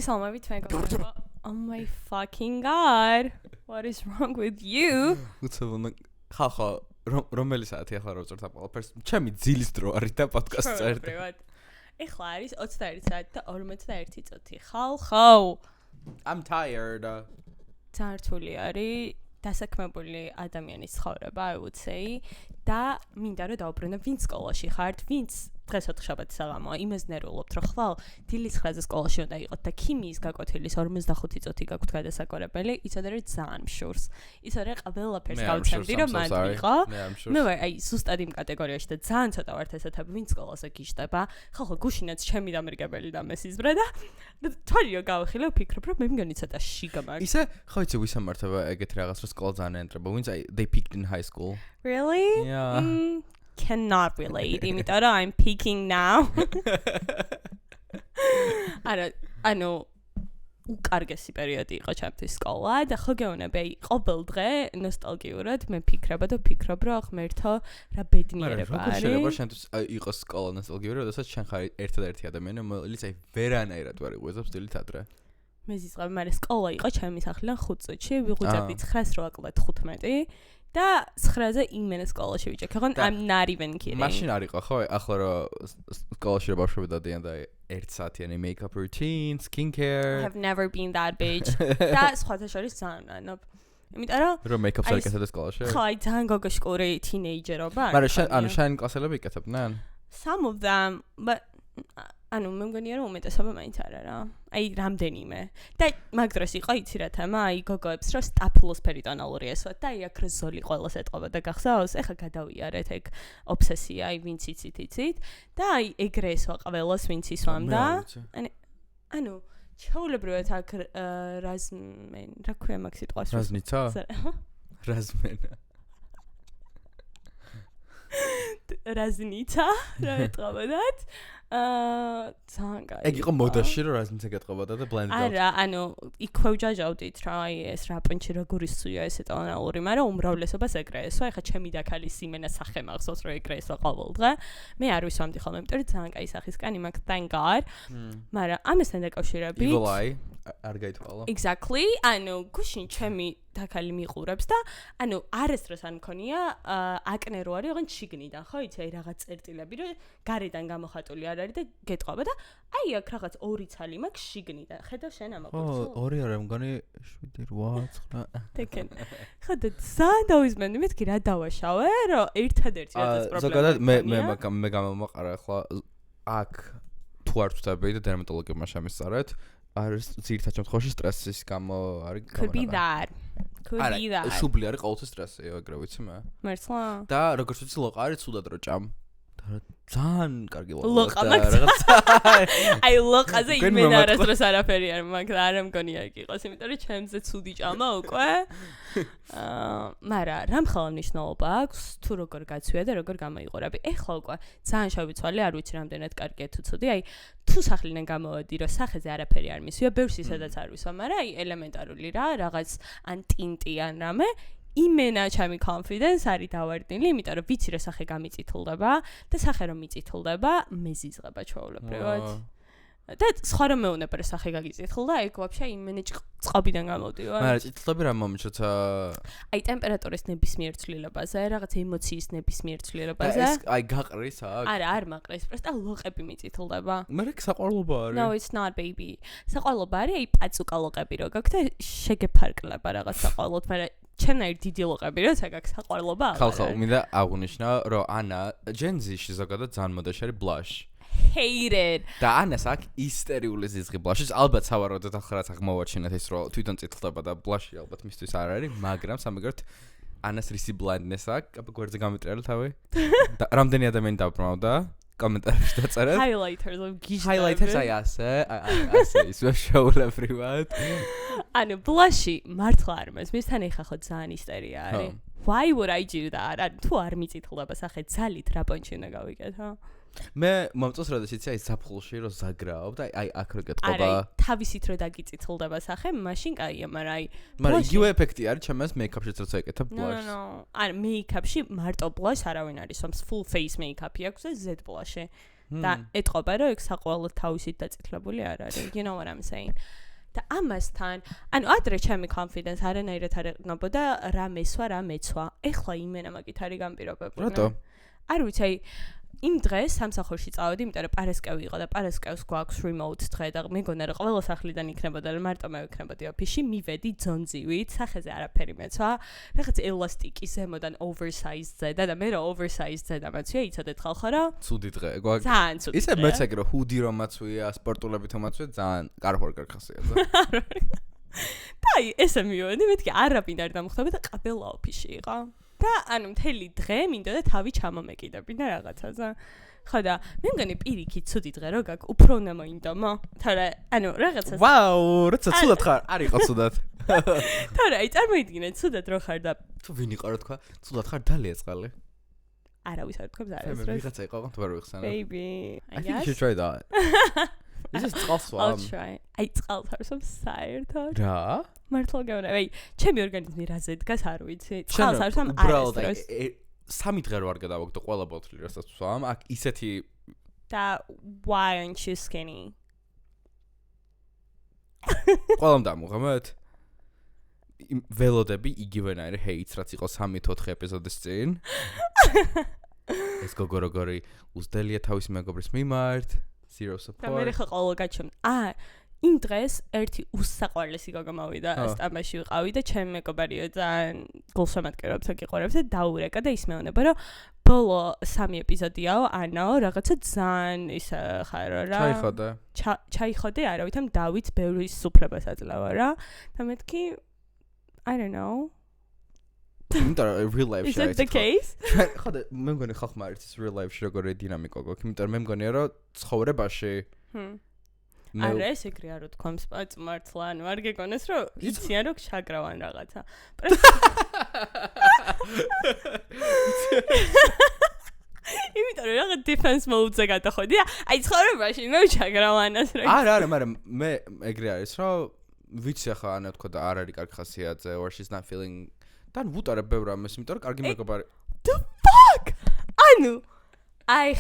მოგესალმებით მეგობრებო. Oh my fucking god. What is wrong with you? უცებულმა ხალხო რომელი საათი ახლა რო ვწერთ ყველაფერს ჩემი ძილის დრო არის და პოდკასტ წერდი. ეხლა არის 21 საათი და 41 წუთი. ხალხო. I'm tired. ძართული არის დასაქმებული ადამიანის ცხოვრება, I would say. და მინდა რომ დავუბრუნო ვინც სკოლაში ხართ, ვინც დღეს 4 შაბათი საღამოა, იმას ნერულობთ, რომ ხვალ დილის 9-ზე სკოლაში უნდა იყოთ და ქიმიის გაკვეთილის 45 წუთი გაქვთ გადასაკვირებელი, იცოდე რომ ძალიან მშურს. იცოდე ყველაფერს გავცემდი რომ მანდ იყო. მე ვარ აი ზუსტად იმ კატეგორიაში და ძალიან ცოტა ვართ ესეთები, ვინც სკოლაზე გიშტება. ხალხო გუშინაც ჩემი დამრიგებელი და მესიზბრე და თვალი რომ გავხილე, ვფიქრობ რომ მე მგონი ცოტა შიგა მაგ. ისე ხო იცი ვისამართება ეგეთ რაღაც რომ სკოლა ძალიან ენტრება, ვინც აი they peaked in high school. Really? Yeah. Cannot relate. იმიტომ რომ I'm peaking now. ანუ უკარგესი პერიოდი იყო ჩემთვის სკოლა და ხო გეუბნები ყოველ დღე ნოსტალგიურად მე ვფიქრობ რომ ღმერთო რა ბედნიერება არის. შეიძლება შენთვის იყოს სკოლა ნოსტალგიური, როდესაც შენ ხარ ერთადერთი ადამიანი, რომელიც აი ვერანაირად ვერ იღვეძებს დილით ადრე. მე ზისყავ, მაგრამ სკოლა იყო ჩემი სახლიდან 5 წუთში, ვიღვიძებდი 9-ს რო აკლდეთ 15 და 9-ზე იმენა სკოლაში ვიჭე. ხო, I'm not even kidding. მაშინ არ იყო ხო, ახლა რომ სკოლაში რო ბავშვები დადიან და 1 საათიანი make-up routine, skincare. I have never been that bitch. და სხვათა შორის ძალიან ვანობ. იმიტომ რომ make-up-ს არ იკეთებდა სკოლაში? ხო, აი ძალიან გოგოშკური თინეიჯერობა. მაგრამ შენ კლასელები იკეთებდნენ? Some of them, but ანუ მე მგონია რომ უმეტესობა მაინც არა რა. აი რამდენიმე. და მაგ დროს იყო იცი რა თემა, აი გოგოებს რომ სტაფილოს პერიტონალური ესვათ და აი აქ რო ზოლი ყველას ეტყობა და გახსოვს, ეხა გადავიარეთ ეგ ობსესია, აი ვინც იცით და აი ეგრე ესვა ყველას ვინც ისვამდა. ანუ ჩაულებრივად აქ რაზმენ, რა ქვია მაგ სიტყვას? რაზნიცა? რაზმენა. რაზნიცა, რა ეტყობოდათ? ძალიან კარგი. ეგ იყო მოდაში რომ რაზმიცა გეტყობოდა და blend out. არა, ანუ იქვე ვჯაჟავდით რა, აი ეს რა პონჩი როგორ ისწვია ეს ეტონალური, მაგრამ უმრავლესობას ეგრე ესვა, ეხა ჩემი დაქალის იმენა სახე მახსოვს რომ ეგრე ესვა ყოველ დღე. მე არ ვისვამდი ხოლმე, იმიტომ რომ ძალიან კაი სახის კანი მაქვს, thank god. მაგრამ ამასთან დაკავშირებით Evil eye არ გაითვალა. Exactly. ანუ გუშინ ჩემი დაქალი მიყურებს და ანუ არასდროს არ მქონია აკნე რო არის, ოღონდ შიგნიდან, ხო იცი, აი რაღაც წერტილები რომ გარედან გამოხატული არ არის და გეტყობა და აი აქ რაღაც 2 ცალი მაქვს შიგნიდან. ხედავ შენ ამაყურებს? 2 არა, მგონი 7, 8, 9. თეკენ. ხო და ძალიან დავიზმენდი, მეთქი რა დავაშავე, რომ ერთადერთი რაღაც პრობლემა. ზოგადად მე გამომაყარა ახლა აქ თუ არ ვწდები და დერმატოლოგებმა შემისწარეთ. არის ძირითადად შემთხვევაში სტრესის გამო არის Could be that. შუბლი არის ყოველთვის სტრესი, ეგრე ვიცი მე. მერცლა. და როგორც ვიცი ლოყა არის ცუდად რო ჭამ. ძალიან კარგი ლოყა მაგ. აი ლოყაზე იმენა არასდროს არაფერი არ მაქვს, არ მგონია იქ იყოს, იმიტომ რომ ჩემზე ცუდი ჭამა უკვე. მაგრამ რა მხოლოდ მნიშვნელობა აქვს თუ როგორ გაცვია და როგორ გამოიყურები. ეხლა უკვე ძალიან შავი ცვალი, არ ვიცი რამდენად კარგია თუ ცუდი. აი თუ სახლიდან გამოვედი, რომ სახეზე არაფერი არ მისვია, ბევრს ისედაც არ ვისვა, მაგრამ აი ელემენტარული რა, რაღაც ან ტინტი ან რამე იმენა ჩემი confidence არის დავარდნილი, იმიტომ რომ ვიცი რომ სახე გამიწითლდება და სახე რომ მიწითლდება, მე ზიზღება ჩვეულებრივად. და სხვა რომ მეუნება რომ სახე გაგიწითლდა, ეგ ვაფშე იმენა წყობიდან გამოვდივარ. მაგრამ წითლები რა მომენტ როცა აი ტემპერატურის ნებისმიერ ცვლილებაზე, რაღაც ემოციის ნებისმიერ ცვლილებაზე. ეს აი გაყრის აქ. არა, არ მაყრის, პროსტა ლოყები მიწითლდება. მაგრამ ეგ საყვარლობა არის. No, it's not baby. საყვარლობა არის აი პაწუკა ლოყები რო გაქვს და შეგეფარკლება რაღაც საყვარლოთ, მაგრამ ჩემნაირ დიდი ლოყები როცა გაქვს საყვარლობა აღარ. ხალხო, მინდა აღვნიშნა, რომ ანა Gen Z-ში ზოგადად ძალიან მოდაში არის blush. Hated. და ანას აქ ისტერიული ზიზღი blush-ის, ალბათ სავარაუდოდ ახლა რაც აღმოვაჩინეთ ის რომ თვითონ წითლდება და blush-ი ალბათ მისთვის არ არის, მაგრამ სამაგერთ ანას რისი blindness აქვს, აბა გვერდზე გამიტრიალე თავი. და რამდენი ადამიანი დაბრმავდა? კომენტარებში დაწერეთ. Highlighters აი ასე ის შეულებრივად. ანუ blush-ი მართლა არ მესმის, თან ეხა ხო ძალიან ისტერია არის. Why would I do that? თუ არ მიწითლდება სახე ძალით რა პონჩი უნდა გავიკეთო? მე მომწონს როდესაც იცი აი ზაფხულში რო ზაგრაობ და აი აქ რო გეტყობა. არა, თავისით რო დაგიწითლდება სახე, მაშინ კაია, მაგრამ აი მაგრამ იგივე ეფექტი არის ჩემს make-up-შიც როცა ეკეთებ blush-ს. არა, make-up-ში მარტო blush არავინ არის, სომს full face make-up-ი აქვს და Z blush-ი. და ეთყობა რომ ეგ საყოველთაოდ თავისით დაწითლებული არ არის. You know what I'm saying? და ამასთან, ანუ ადრე ჩემი confidence არანაირად არ ეყნობოდა რა მესვა, რა მეცვა. ეხლა იმენა მაგით არის განპირობებული. რატო? არ ვიცი, აი იმ დღეს სამსახურში წავედი, იმიტომ რომ პარასკევი იყო და პარასკევს გვაქვს remote დღე და მეგონა რომ ყველა სახლიდან იქნებოდა და მარტო მე ვიქნებოდი ოფისში, მივედი ძონძივით, სახეზე არაფერი მეცვა, რაღაც ელასტიკი ზემოდან oversize ზედა და მე რა oversize ზედა მაცვია, იცოდეთ ხალხო რა? ცუდი დღე. ძალიან ცუდი. ისე მეც ეგ რომ ჰუდი რომ მაცვია, სპორტულები თუ მაცვია, ძალიან კარგ ხასიათზე. და აი ესე მივედი, მეთქი არაფინ არ დამხვდები და ყველა ოფისში იყო. და ანუ მთელი დღე მინდოდა თავი ჩამომეკიდებინა რაღაცაზე. ხო და მე მგონი პირიქით ცუდი დღე რო გაქვს, უფრო უნდა მოინდომო. თორე ანუ რაღაცას ვაუ, როცა ცუდად ხარ, არ იყო ცუდად. თორე აი წარმოიდგინე ცუდად რო ხარ და თუ ვინ იყო რა თქვა, ცუდად ხარ დალია წყალი. არავის არ თქვა მე ზარეს. ვიღაცა იყო, თუ არ ვიხსენებ. Baby. I think you should try that. This is წყალს I'll ვამ. try. აი წყალს არ სამ საერთოდ. რა? მართლა გეუბნები, აი ჩემი ორგანიზმი რაზე დგას არ ვიცი. წყალს არ სამ უბრალოდ არის. სამი დღე რო არ გადავაგდო ყველა ბოთლი რასაც ვსვამ, აქ ისეთი და why aren't you skinny? ყველამ დამუღამეთ. ველოდები იგივენაირი ჰეიტს რაც იყო 3-4 ეპიზოდის წინ. ეს გოგო როგორი უძდელია თავის მეგობრის მიმართ. Zero support. და მე ხა ყოლა გაჩვენ. იმ დღეს ერთი უსაყვარლესი გოგო მოვიდა სტამბაში ვიყავი და ჩემი მეგობარიო ძალიან გულშემატკივრებს აგიყურებს და დაურეკა და ის მეუბნება რომ ბოლო 3 ეპიზოდიაო ანაო რაღაცა ძალიან ის ხარო რა ჩაიხოდე. ჩაიხოდე არა ვითომ დავით ბევრი სუფლებას აძლევა რა და მეთქი I don't know. იმიტომ real life Is it the case? ხო და მე მგონი ხალხმა არის ის real life-ში როგორი დინამიკა გვაქვს, იმიტომ რომ მე მგონია რომ ცხოვრებაში არა ეს ეგრე არ ვთქვამს პაც მართლა ანუ არ გეკონეს რომ იციან რომ შაგრავან რაღაცა იმიტომ რომ რაღაც defense mode-ზე გადახვედი აი ცხოვრებაში მე შაგრავანას რა არა მაგრამ მე ეგრე არის რომ ვიცი ახლა ანა თქო და არ არის კარგი ხასიათზე or she's not feeling თან ვუტარებ ბევრ ამას იმიტომ რომ კარგი მეგობარი the fuck ანუ აი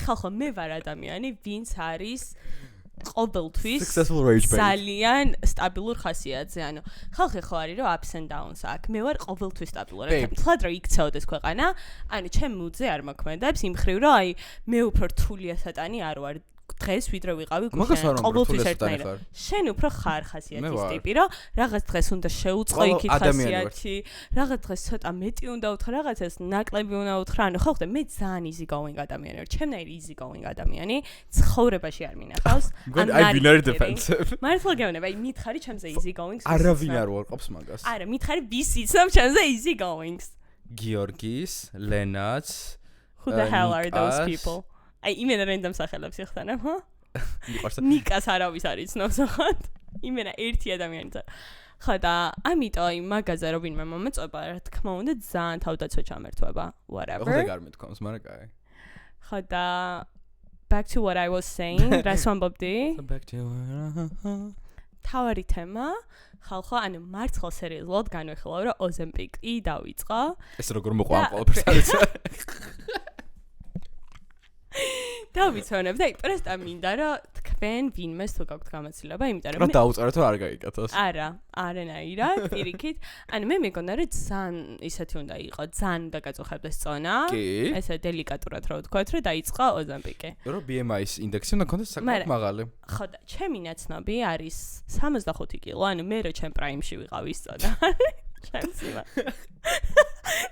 ხალხო მე ვარ ადამიანი ვინც არის ყოველთვის ძალიან სტაბილურ ხასიათზე ანუ ხალხი ხო არის რომ ups and downs აქვს მე ვარ ყოველთვის სტაბილური თლად რომ იქცეოდეს ქვეყანა ანუ ჩემ მუდზე არ მოქმედებს იმ ხრივ რომ აი მე უფრო რთულია სატანი არ ვარ დღეს ვიდრე ვიყავი გუშინ ყოველთვის ერთნაირად შენ უფრო ხარ ხასიათის ტიპი რომ რაღაც დღეს უნდა შეუწყო იქით ხასიათი რაღაც დღეს ცოტა მეტი უნდა უთხრა რაღაცას ნაკლები უნდა უთხრა ანუ ხო ხდა მე ძალიან easy going ადამიანი ვარ ჩემნაირი easy going ადამიანი ცხოვრებაში არ მინახავს ან აი ვინ არის defensive მართლა გეუბნები აი მითხარი ჩემზე easy going არავინ არ ვარყოფს მაგას არა მითხარი ვის იცნობ ჩემზე easy going გიორგის ლენაც who the hell are those people აი იმენა რენდომ სახელებს იხსენებ, ხო? ნიკას არავის არ იცნობს, ხო? იმენა ერთი ადამიანია. ხო და ამიტომ აი მაგაზე რომ ვინმე მომეწოება, რა თქმა უნდა, ძალიან თავდაცვა ჩამერთვება, whatever. ხო და გარ მეთქვამს, მაგრამ კაი. ხო და back to what I was saying, რას ვამბობდი? Back to თავარი თემა ხალხო, ანუ მარცხალ სერიოზულად განვიხილავ, რომ ოზემპიკი დავიწყო. ეს როგორ მოყვა ამ ყველაფერს არის? დავიცვენებ და პრესტა მინდა რომ თქვენ ვინმეს თუ გაქვთ გამოცდილება, იმიტომ რომ რა დაუწეროთ რომ არ გაიგეთოს. არა, არანაირად, პირიქით. ანუ მე მეგონა რომ ძალიან ისეთი უნდა იყო, ძალიან უნდა გაწუხებდეს წონა. ესე დელიკატურად რა ვთქვათ, რომ დაიწყო ოზემპიკი. რომ BMI-ის ინდექსი უნდა კონდეს საკმაოდ მაღალი. ხო და ჩემი ნაცნობი არის 65 კილო, ანუ მე რო ჩემ პრაიმში ვიყავი ის წონა. შემციმა.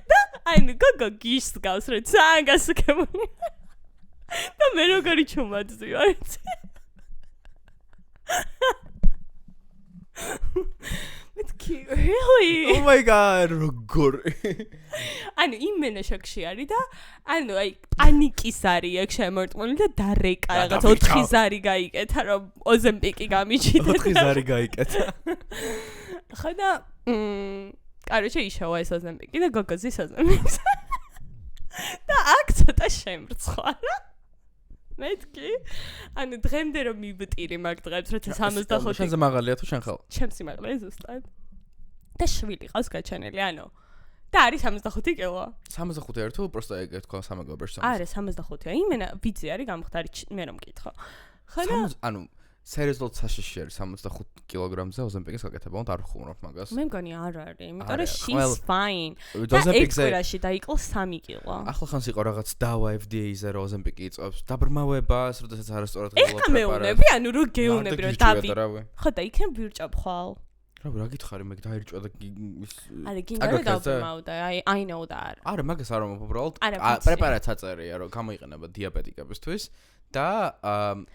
და ანუ გოგო გიშს გავს რომ ძალიან გასაგებული. და მე როგორი ჩუმადზი ვარ მეთქი really oh my god როგორი ანუ იმენა შოქში არის და ანუ აი პანიკის არის აქ შემორტმული და დარეკა რაღაც 4 ზარი გაიკეთა რომ ოზემპიკი გამიჩიდა 4 ზარი გაიკეთა ხო და კაროჩე იშავა ეს ოზემპიკი და გოგოზის ოზემპიკს და აქ ცოტა შემრცხვა რა მეთქი ანუ დღემდე რომ მივტირი მაგ დღებს როცა 65 შენზე მაღალია თუ შენ ხალ ჩემს სიმაღლე ზუსტად და შვილი ყავს გაჩენილი ანუ და არის 65 კილო. 65 არ თუ პროსტა ეგ თქვა სამეგობროში. არა, 65-ია. იმენა ვიცი არის გამხდარი მე რომ მკითხო. ხო და ანუ სერიოზულად საშიში არის 65 კილოგრამზე ოზემპიკის გაკეთება, უნდა არ ხუმრობ მაგას. მე მგონი არ არის, იმიტომ რომ she's ყველა- fine. ოზემპიკზე ექსპერაში დაიკლო 3 კილო. ახლა ხანს იყო რაღაც დავა FDA-ზე რომ ოზემპიკი იწვევს დაბრმავებას, როდესაც არასწორად ღილობ ეხლა მეუბნები, ანუ რო გეუბნები რომ დავი. დავი. ხო და იქნებ ვირჭავ ხვალ. რა გითხარი, მე დაირჭვა და არა, გინდა რომ დავბრმავდა. I know that. არა, მაგას არ ვამბობ, უბრალოდ არა, ვიცი. პრეპარატს აწერია, რომ გამოიყენება დიაბეტიკებისთვის და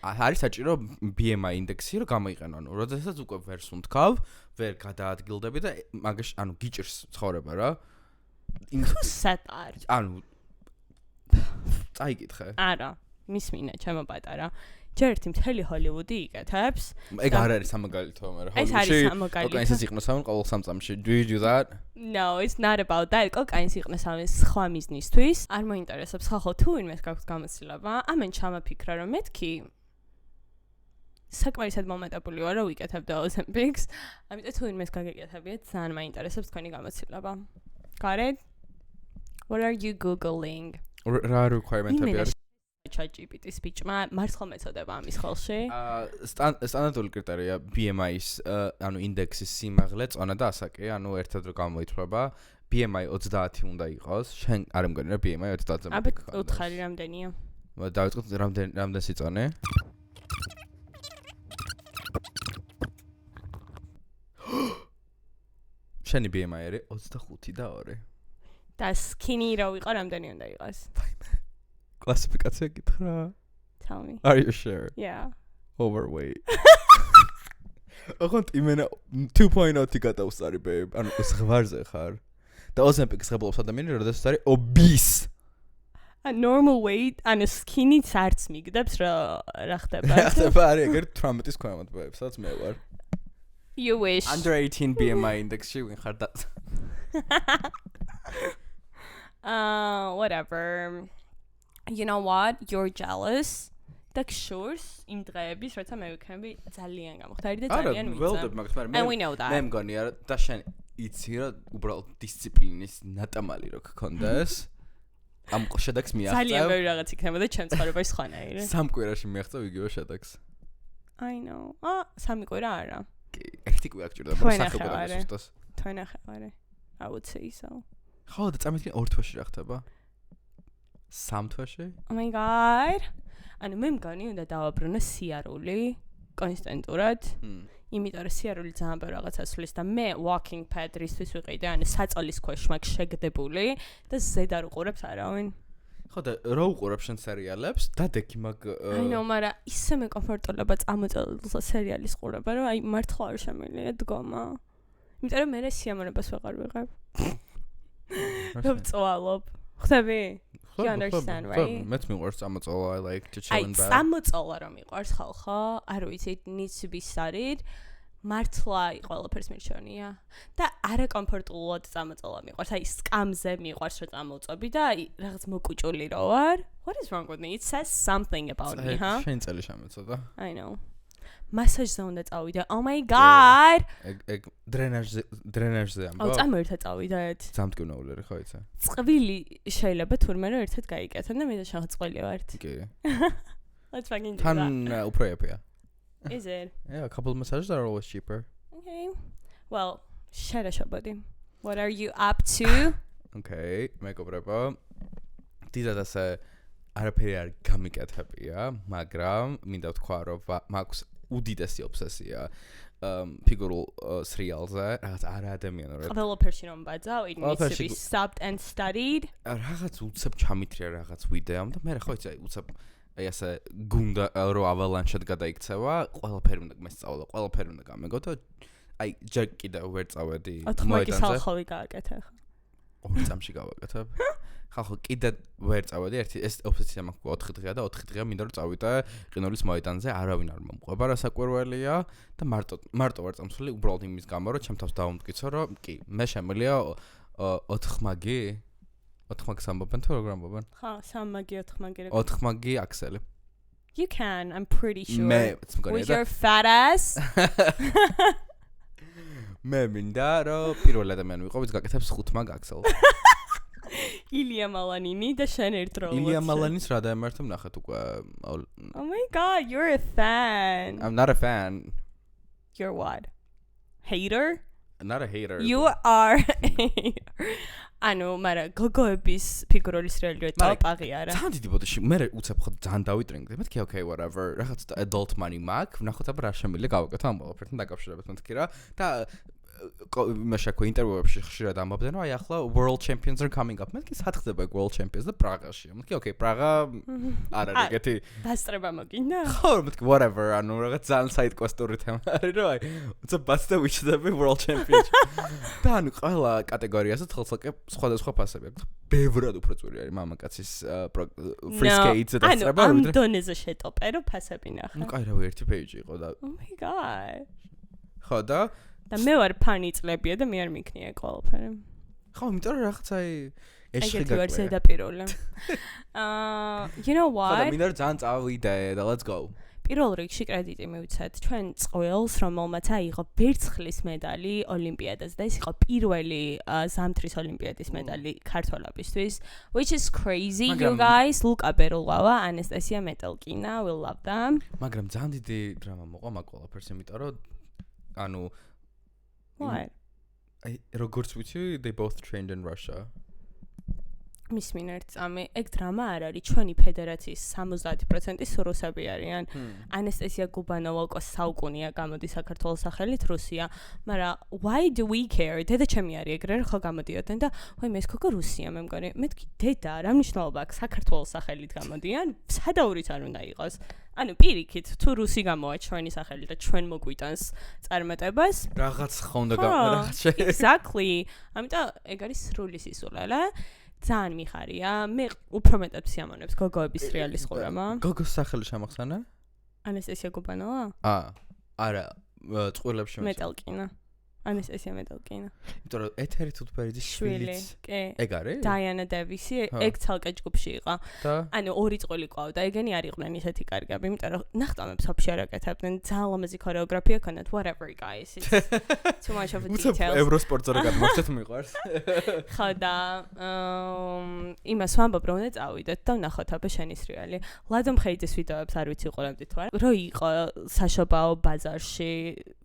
არის საჭირო BMI ინდექსი, რომ გამოიყენო. ანუ, როდესაც უკვე ვერ სუნთქავ, ვერ გადაადგილდები და მაგაში, ანუ გიჭირს ცხოვრება რა. სეტარ. ანუ წაიკითხე. არა, მისმინე, ჩემო პატარა. ჯერ ერთი მთელი ჰოლივუდი იკეთებს. ეგ არ არის სამაგალითო, მაგრამ ეს არის სამაგალითო. კოკაინსაც იყნოს ამან ყოველ სამწამში. Do you do that? No, it's not about that. კოკაინს იყნეს ამის სხვა მიზნისთვის. არ მოინტერესებს ხალხო თუ ვინმეს გაქვს გამოცდილება. ამენ ჩამაფიქრა რომ მეთქი საკმარისად მომატებული ვარ რომ ვიკეთებდა Ozempics. ამიტომ თუ ვინმეს გაგეკეთებიეთ, ძალიან მაინტერესებს თქვენი გამოცდილება. Got it? What are you googling? რა requirement-ები არის? ChatGPT-ის ბიჭმა მარცხალ მეწოდება ამის ხელში. სტანდარტული კრიტერია BMI-ის, ანუ ინდექსის სიმაღლე, წონა და ასაკი, ანუ ერთად რო გამოითვლება, BMI 30 უნდა იყოს. შენ არ მგონი რა BMI 30-ზე აბა უთხარი რამდენია? დავიწყოთ რამდენ სიწონე? შენი BMI არის 25 და 2. და skinny რო ვიყო რამდენი უნდა იყოს? კლასიფიკაცია გითხრა? Tell me. Are you sure? Yeah. Overweight. ოღონდ იმენა 2.0-ი გადავსარი babe. ანუ ეს ღვარზე ხარ. და Ozempic-ს ღებულობს ადამიანი, როდესაც არის obese. A normal weight and a skinny arts მიგდებს რა ხდება? რა ხდება არის ეგერ 18-ის ქვემოთ babe, სადაც მე ვარ. You wish. Under 18 BMI index-ში ვინ ხარ და whatever. You know what? You're jealous. და შურს იმ დღეების, როცა მე ვიქნები ძალიან გამხდარი და ძალიან ვიწა. არა, ველდებ მაგას, მაგრამ And we know that. მე მგონია და შენ იცი რა უბრალოდ დისციპლინის ნატამალი რო გქონდეს. ამ შედეგს მიაღწევ. ძალიან ბევრი რაღაც იქნებოდა ჩემ ცხოვრებაში სხვანაირი. სამ კვირაში მიაღწევ იგივე შედეგს. I know. სამი კვირა არა. კი, ერთი კვირა გჭირდება, მაგრამ სახელმწიფო დასუსტოს. თქვენ ახალ I would say so. ხო, და წამეთქი 2 თვეში რა ხდება? 3 თვეში? Oh my god. ანუ მე მგონი უნდა დავაბრუნო სიარული კონსტანტურად. იმიტომ რომ სიარული ძალიან ბევრ რაღაცას სulis და მე walking pad რისთვის ვიყიდე, ანუ საწოლის ქვეშ მაგ შეგდებული და ზედა არ უყურებს არავინ. ხო და რა უყურებ შენ სერიალებს? დადექი მაგ I know, მაგრამ ისე მე კომფორტულობა წამოწელდა სერიალის ყურება, რომ აი მართლა არ შემიძლია დგომა. იმიტომ რომ მე სიამოვნებას ვეღარ ვიღებ. რომ წვალობ. ხდები? You understand, right? მეც მიყვარს წამოწოლა, I like to chill აი, in bed. წამოწოლა რომ მიყვარს ხალხო, არ ვიცი, it needs to be studied. მართლა ყველაფერს მირჩევნია და არაკომფორტულად წამოწოლა მიყვარს. აი, სკამზე მიყვარს რომ წამოწობი და აი, რაღაც მოკუჭული რო ვარ. What is wrong with me? It says something about me, huh? შენ წელი შემეწოდა. I know. მასაჟზე უნდა წავიდე. Oh my god. ეგ დრენაჟზე ამბობ. აუ, წამო ერთად წავიდეთ. სამტკივნეული ხო იცი? წყვილი შეიძლება თურმე რომ ერთად გაიკეთებ და მე და შენ წყვილი ვართ. კი. Let's fucking do თან that. უფრო ეფია. Is it? Yeah, a couple of massages are always cheaper. Okay. Well, შერაშობოდი. What are you up to? Okay, მეგობრებო. დიდად ასე არაფერი არ გამიკეთებია, მაგრამ მინდა ვთქვა რომ მაქვს უდიდესი ობსესია ფიგურულ სრიალზე, რაღაც არა ადამიანურად. ყველაფერში რომ ბაძავ, it needs to be stopped and studied. რაღაც უცებ ჩამithრია რაღაც ვიდეომ და მე ხო იცი, უცებ აი ასე გუნდა რო avalanche-ად გადაიქცევა, ყველაფერი უნდა მესწავლა, ყველაფერი უნდა გამეგო და აი ჯერ კიდევ ვერ წავედი მოედანზე. 4 ხალხი გააკეთე ხა. 2 წამში გავაკეთებ. ხალხო კიდე ვერ წავედი, ერთი ეს ოფიცია მაქვს 4 დღეა და 4 დღეა მინდა რომ წავიდე ყინულის მოედანზე, არავინ არ მომყვება, რა საკვირველია და მარტო ვარ წამსული უბრალოდ იმის გამო, რომ ჩემ თავს დავუმტკიცო, რომ კი, მე შემიძლია 4 მაგი 4 მაგს ამბობენ თუ როგორ ამბობენ? ხა, 3 მაგი 4 მაგი. 4 მაგი აქსელი. You can, I'm pretty sure. მე მგონია with your fat ass. მე მინდა რომ პირველი ადამიანი ვიყო, ვინც გაკეთებს 5 გაქცელს. ილია მალანინი და შენ ერთდროულად. ილია მალანის რა დაემართა ნახეთ უკვე. Oh my god, you're a fan. I'm not a fan. You're what? Hater? Not a hater. You are a hater. ანუ, მაგრამ გოგოების ფიგურული სრიალი რო ტოპაღი არა. ძალიან დიდი ბოდიში, მე უცებ ხო ძალიან დავიტრინგდი. მეთქი okay whatever. რაღაც adult money მაგ, ნახოთ აბა რა შემიძლია გავაკეთო ამ ყველაფერთან დაკავშირებით მეთქი რა. და იმაში ხო ინტერვიუებში ხშირად ამბობდნენ, რომ აი ახლა world champions are coming up. მეთქი სათხდება world champions და პრაღაში. მეთქი okay, პრაღა არ არის ეგეთი. დასწრება მოგინდა? ხო, მეთქი whatever, ანუ რაღაც ძალიან side quest-ური თემა არის, რომ აი უცებ ბაცდა ვიჩდები world champions. და ანუ ყველა კატეგორიაზე თხელსაკე სხვადასხვა ფასები აქვს. ბევრად უფრო წვირი არის მამაკაცის free skates და დასწრება, ვიდრე ამ დონეზე შეტოპე, რომ ფასები ნახე. ნუ კაი რავი ერთი პეიჯი იყო და Oh my god. ხო და მე ვარ ფანი წლებია და მე არ მიქნია ყველაფერი. ხო, იმიტომ რომ რაღაც აი ეშხი გაგყვია. ეგეთი ზედაპირული. You know what? ხო და მინდა რომ ძალიან წავიდე და let's go. პირველ რიგში კრედიტი მივცეთ ჩვენ წყვილს, რომელმაც აიღო ვერცხლის მედალი ოლიმპიადაზე და ეს იყო პირველი ზამთრის ოლიმპიადის მედალი ქართველებისთვის, which is crazy you guys. ლუკა ბერულავა, ანესტასია მეტელკინა, we love them. მაგრამ ძალიან დიდი დრამა მოყვა მაგ ყველაფერს, იმიტომ რომ ანუ What? როგორც ვიცი, they both trained in Russia. მის მინერთ წამი, ეგ დრამა არ არის, ჩვენი ფედერაციის 70% რუსები არიან. ანესტასია გუბანოვა უკვე საუკუნეა გამოდის საქართველოს სახელით რუსია, მაგრამ why do we care? დედა ჩემი არის ეგრე რომ ხო გამოდიოდნენ და ვაი მე ეს გოგო რუსია მე მგონი. მეთქი დედა, რა მნიშვნელობა აქვს საქართველოს სახელით გამოდიან? სადაურიც არ უნდა იყოს. ანუ პირიქით, თუ რუსი გამოვა ჩვენი სახელით და ჩვენ მოგვიტანს წარმატებას, რაღაც ხო უნდა რაღაც შე. Exactly. ამიტომ ეგ არის სრული სისულელე. ძალიან მიხარია. მე უფრო მეტად სიამოვნებს გოგოების სრიალის ყურება. გოგოს სახელი შემახსანა? ანესტასია გუბანოვა? არა, წყვილებში მეტელკინა. ანესტასია მეტელკინა. იმიტომ რომ ეთერი თუთბერიძის შვილიც. კი. ეგ არის? დაიანა დევისი, ეგ ცალკე ჯგუფში იყო. და ანუ ორი წყვილი ყავდა, ეგენი არ იყვნენ ისეთი კარგები, იმიტომ რომ ნახტომებს ოფში არ აკეთებდნენ, ძალიან ლამაზი ქორეოგრაფია ქონდათ, whatever guys. It's too much of a details. ევროსპორტზე რა გადმოხდეთ მიყვარს. ხო და იმას ვამბობ რომ უნდა წავიდეთ და ვნახოთ აბა შენი სრიალი. ლადო მხეიძის ვიდეოებს არ ვიცი უყურებდით თუ არა. რო იყო საშობაო ბაზარში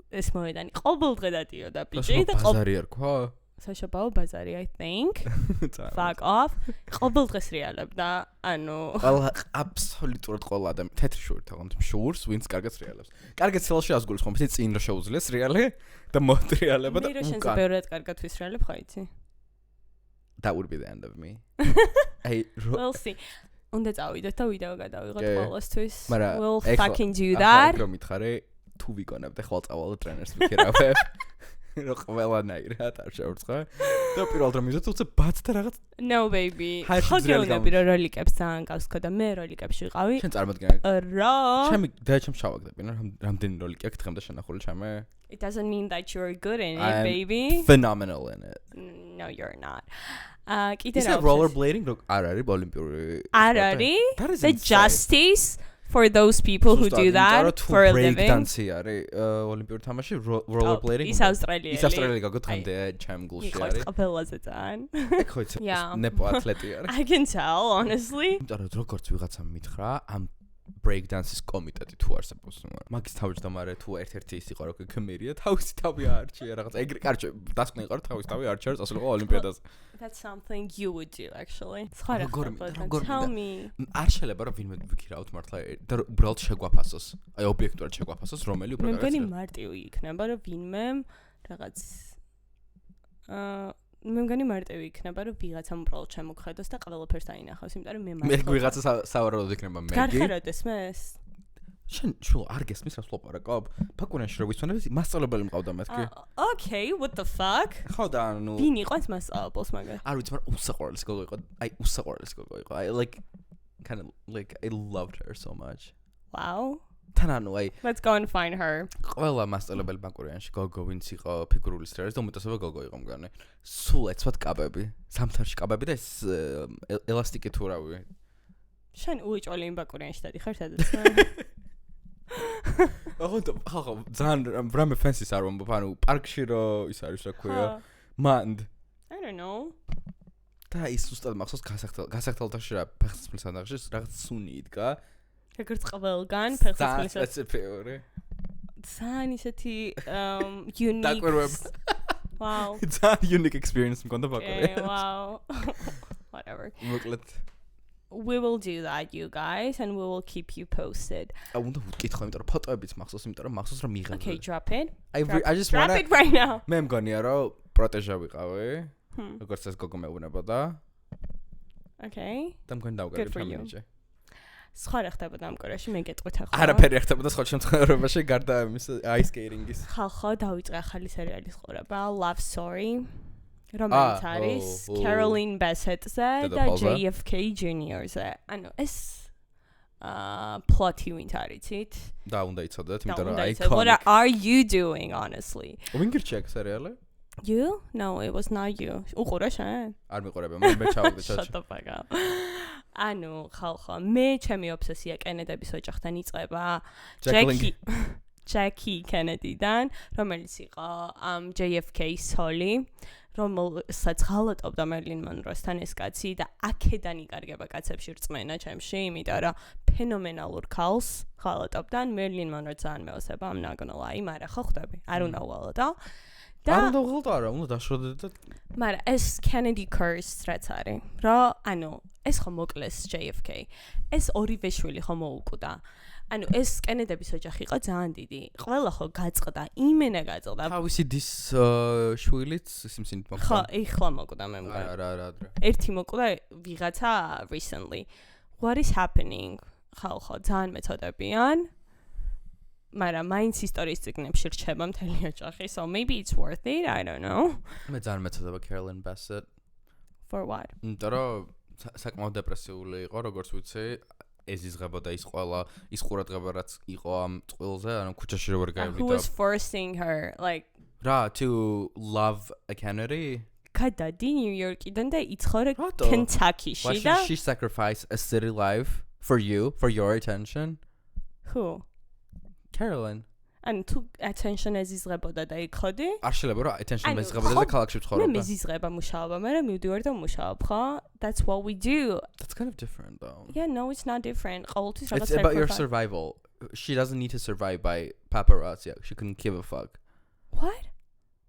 ეს მოედანი ყოველდღე დადიოდა ბიჭი და ბაზარი არ ქვა? საშობაო ბაზარი I think. Fuck off. ყოველდღე სრიალებდა, ანუ ყველა აბსოლუტურად ყველა ადამიანი თეთრი შური თაღონთ მშურს, ვინც კარგად სრიალებს. კარგად სრიალში ასგულის ხომ, ისე წინ რა შეუძლია სრიალი და მოტრიალება და მე რო შენზე ბევრად კარგად ვისრიალებ ხო იცი? That would be the end of me. We'll see. უნდა წავიდეთ და ვიდეო გადავიღოთ ყველასთვის. We'll fucking do that. that. რომ მითხარე თუ ვიკონებდე ხვალ წავალ ტრენერს ვიქირავებ. რო ყველანაირად არ შევრცხა. და პირველ დრომზე თუ ბაც და რაღაც No baby. ხო გეუბნები რომ როლიკებს ძალიან გავს ხო და მე როლიკებში ვიყავი. შენ წარმოგდგენ. რა? ჩემი და ჩემ შავაგდები რა რამდენი როლიკი აქვს დღემდე შენახული ჩემე? It doesn't mean that you're good in it, baby. Phenomenal in it. No, you're not. კიდე რა rollerblading არ არის ოლიმპიური? არ არის. The justice for those people who do that for a living. Breakdance არის ოლიმპიური თამაში rollerblading. ის ავსტრალიელი. ის ავსტრალიელი გოგო დღემდე ჩემ გულში არის. იყო ყველაზე ძალიან. ეგ ხო იცი ნეპო ათლეტი არის. I can tell honestly. იმიტომ რომ როგორც ვიღაცამ მითხრა ამ breakdance-ის კომიტეტი თუ არსებობს, მაგის თავმჯდომარე თუ ერთ-ერთი ის იყო როგორ კმერია, თავისი თავი აარჩია რაღაც ეგრე კარჩე დასკვნა იყო რომ თავისი თავი არჩია რომ წასულიყო ოლიმპიადაზე. That's something you would do actually. Tell me. არ შეიძლება რომ ვინმე ვიქირავთ მართლა და უბრალოდ შეგვაფასოს. აი ობიექტურად შეგვაფასოს რომელი უფრო კარგია. მე მგონი მარტივი იქნება რომ ვინმე რაღაც მე მგონი მარტივი იქნება რომ ვიღაცამ უბრალოდ შემოგხედოს და ყველაფერს დაინახოს, იმიტომ რომ მე ვიღაცა სავარაუდოდ იქნება მე. გარხეროდეს მეს? შენ შულ არ გესმის რას ლაპარაკობ? ფაკურენში რო ვისვენებ, მასწავლებელი მყავდა მეთქი. Okay, what the fuck? ხო და ანუ ვინ იყო ეს მასწავლებელს მაგას? არ ვიცი, მაგრამ უსაყვარლესი გოგო იყო. აი უსაყვარლესი გოგო იყო. I like kind of like I loved her so much. Wow. თან ანუ აი Let's go and find her. ყველა მასწავლებელი ფაკურენში გოგო ვინც იყო ფიგურული სტრიალის და უმეტესობა გოგო იყო მგონი. სულ ეცვათ კაბები. ზამთარში კაბები და ეს ელასტიკი თუ რავი. შენ უიჭველი იმ ბაკურიანში დადიხარ სადაც? ხო ძალიან რამე ფენსის არ ვამბობ ანუ პარკში რო ის არის რა ქვია მანდ I don't know და ის უბრალოდ მახსოვს გასახდელთაში რა ფეხსაცმლის სანდაღში რაღაც სუნი იდგა როგორც ყველგან ფეხსაცმლის სპეციფიური ძალიან ისეთი unique დაკვირვებ wow ძალიან unique experience მქონდა ბაკური wow whatever მოკლედ we will do that you guys and we will keep you posted უნდა ვკითხო იმიტომ რომ ფოტოებიც მახსოვს იმიტომ რომ მახსოვს რომ მიიღე okay drop it I just drop wanna it right now მე მგონია რომ პროტეჟა ვიყავი როგორც ეს გოგო მეუბნებოდა okay და მგონი დავგარი ფამინიჭე სხვა რა ხდებოდა ამ კორეაში მე გეტყვით ახლა არაფერი ხდებოდა სხვა შემთხვევაში გარდა იმის ice skating-ის ხალხო დავიწყე ახალი სერიალის ყურება Love Story რომელიც არის Caroline Bassett-ზე და JFK Jr.-ზე ანუ ეს plot-ი ვინც არიცით და უნდა იცოდეთ იმიტომ რომ iconic What are you doing honestly ვინ გირჩიაკ სერიალი You? No, it was not you. უყურე შენ? არ მიყურებია, მე ჩავაგდე ჩაჩი. Shut the fuck up. ანუ ხალხო, მე ჩემი ობსესია კენედების ოჯახთან იწყება. Jackie Kennedy-დან, რომელიც იყო JFK-ის ცოლი, რომელსაც ღალატობდა Marilyn Monroe-სთან ეს კაცი და აქედან იკარგება კაცებში რწმენა ჩემში, იმიტომ რომ ფენომენალურ ქალს ღალატობდა Marilyn Monroe ძალიან მეოსება, I'm not gonna lie, მაგრამ ხო ხვდები, არ უნდა ვალოდო. არ უნდა ვღელტო არა, უნდა დაშროდეთ და მაგრამ ეს Kennedy curse რაც არის, რომ ანუ ეს ხო მოკლეს JFK. ეს ორივე შვილი ხო მოუკვდა. ანუ ეს კენედების ოჯახი იყო ძალიან დიდი. ყველა ხო გაწყდა, იმენა გაწყდა. თავისი დის შვილიც სიმსინით მოკვდა. ხო, ეხლა მოკვდა მე მგონი. არა. ერთი მოკვდა ვიღაცა recently. What is happening? ხო, ძალიან მეწოდებიან. მაგრამ მაინც ისტორიის წიგნებში რჩება მთელი ოჯახი, so maybe it's worth it, I don't know. მე ძალიან მეწოდება Caroline Bassett. For what? იმიტომ რომ საკმაოდ დეპრესიული იყო, როგორც ვიცი, ეზიზღებოდა ის ყველა ის ყურადღება რაც იყო ამ წყვილზე, ანუ ქუჩაში რო ვერ გაივიდა. Who was forcing her like რა to love a Kennedy? გადადი ნიუ-იორკიდან და იცხოვრე Kentucky-ში და she sacrificed a city life for you, for your attention? Who? Caroline. And to attention ეზიზღებოდა და იქოდი? არ შეიძლება რა attention მეზღებოდა და ქალაქში ცხოვრობდა. მე მეზიზღება მუშაობა, მაგრამ მივდივარ და მუშაობ, ხო? That's what we do. That's kind of different though. Yeah, no, it's not different. ყოველთვის It's about your survival. She doesn't need to survive by paparazzi. She couldn't give a fuck. What?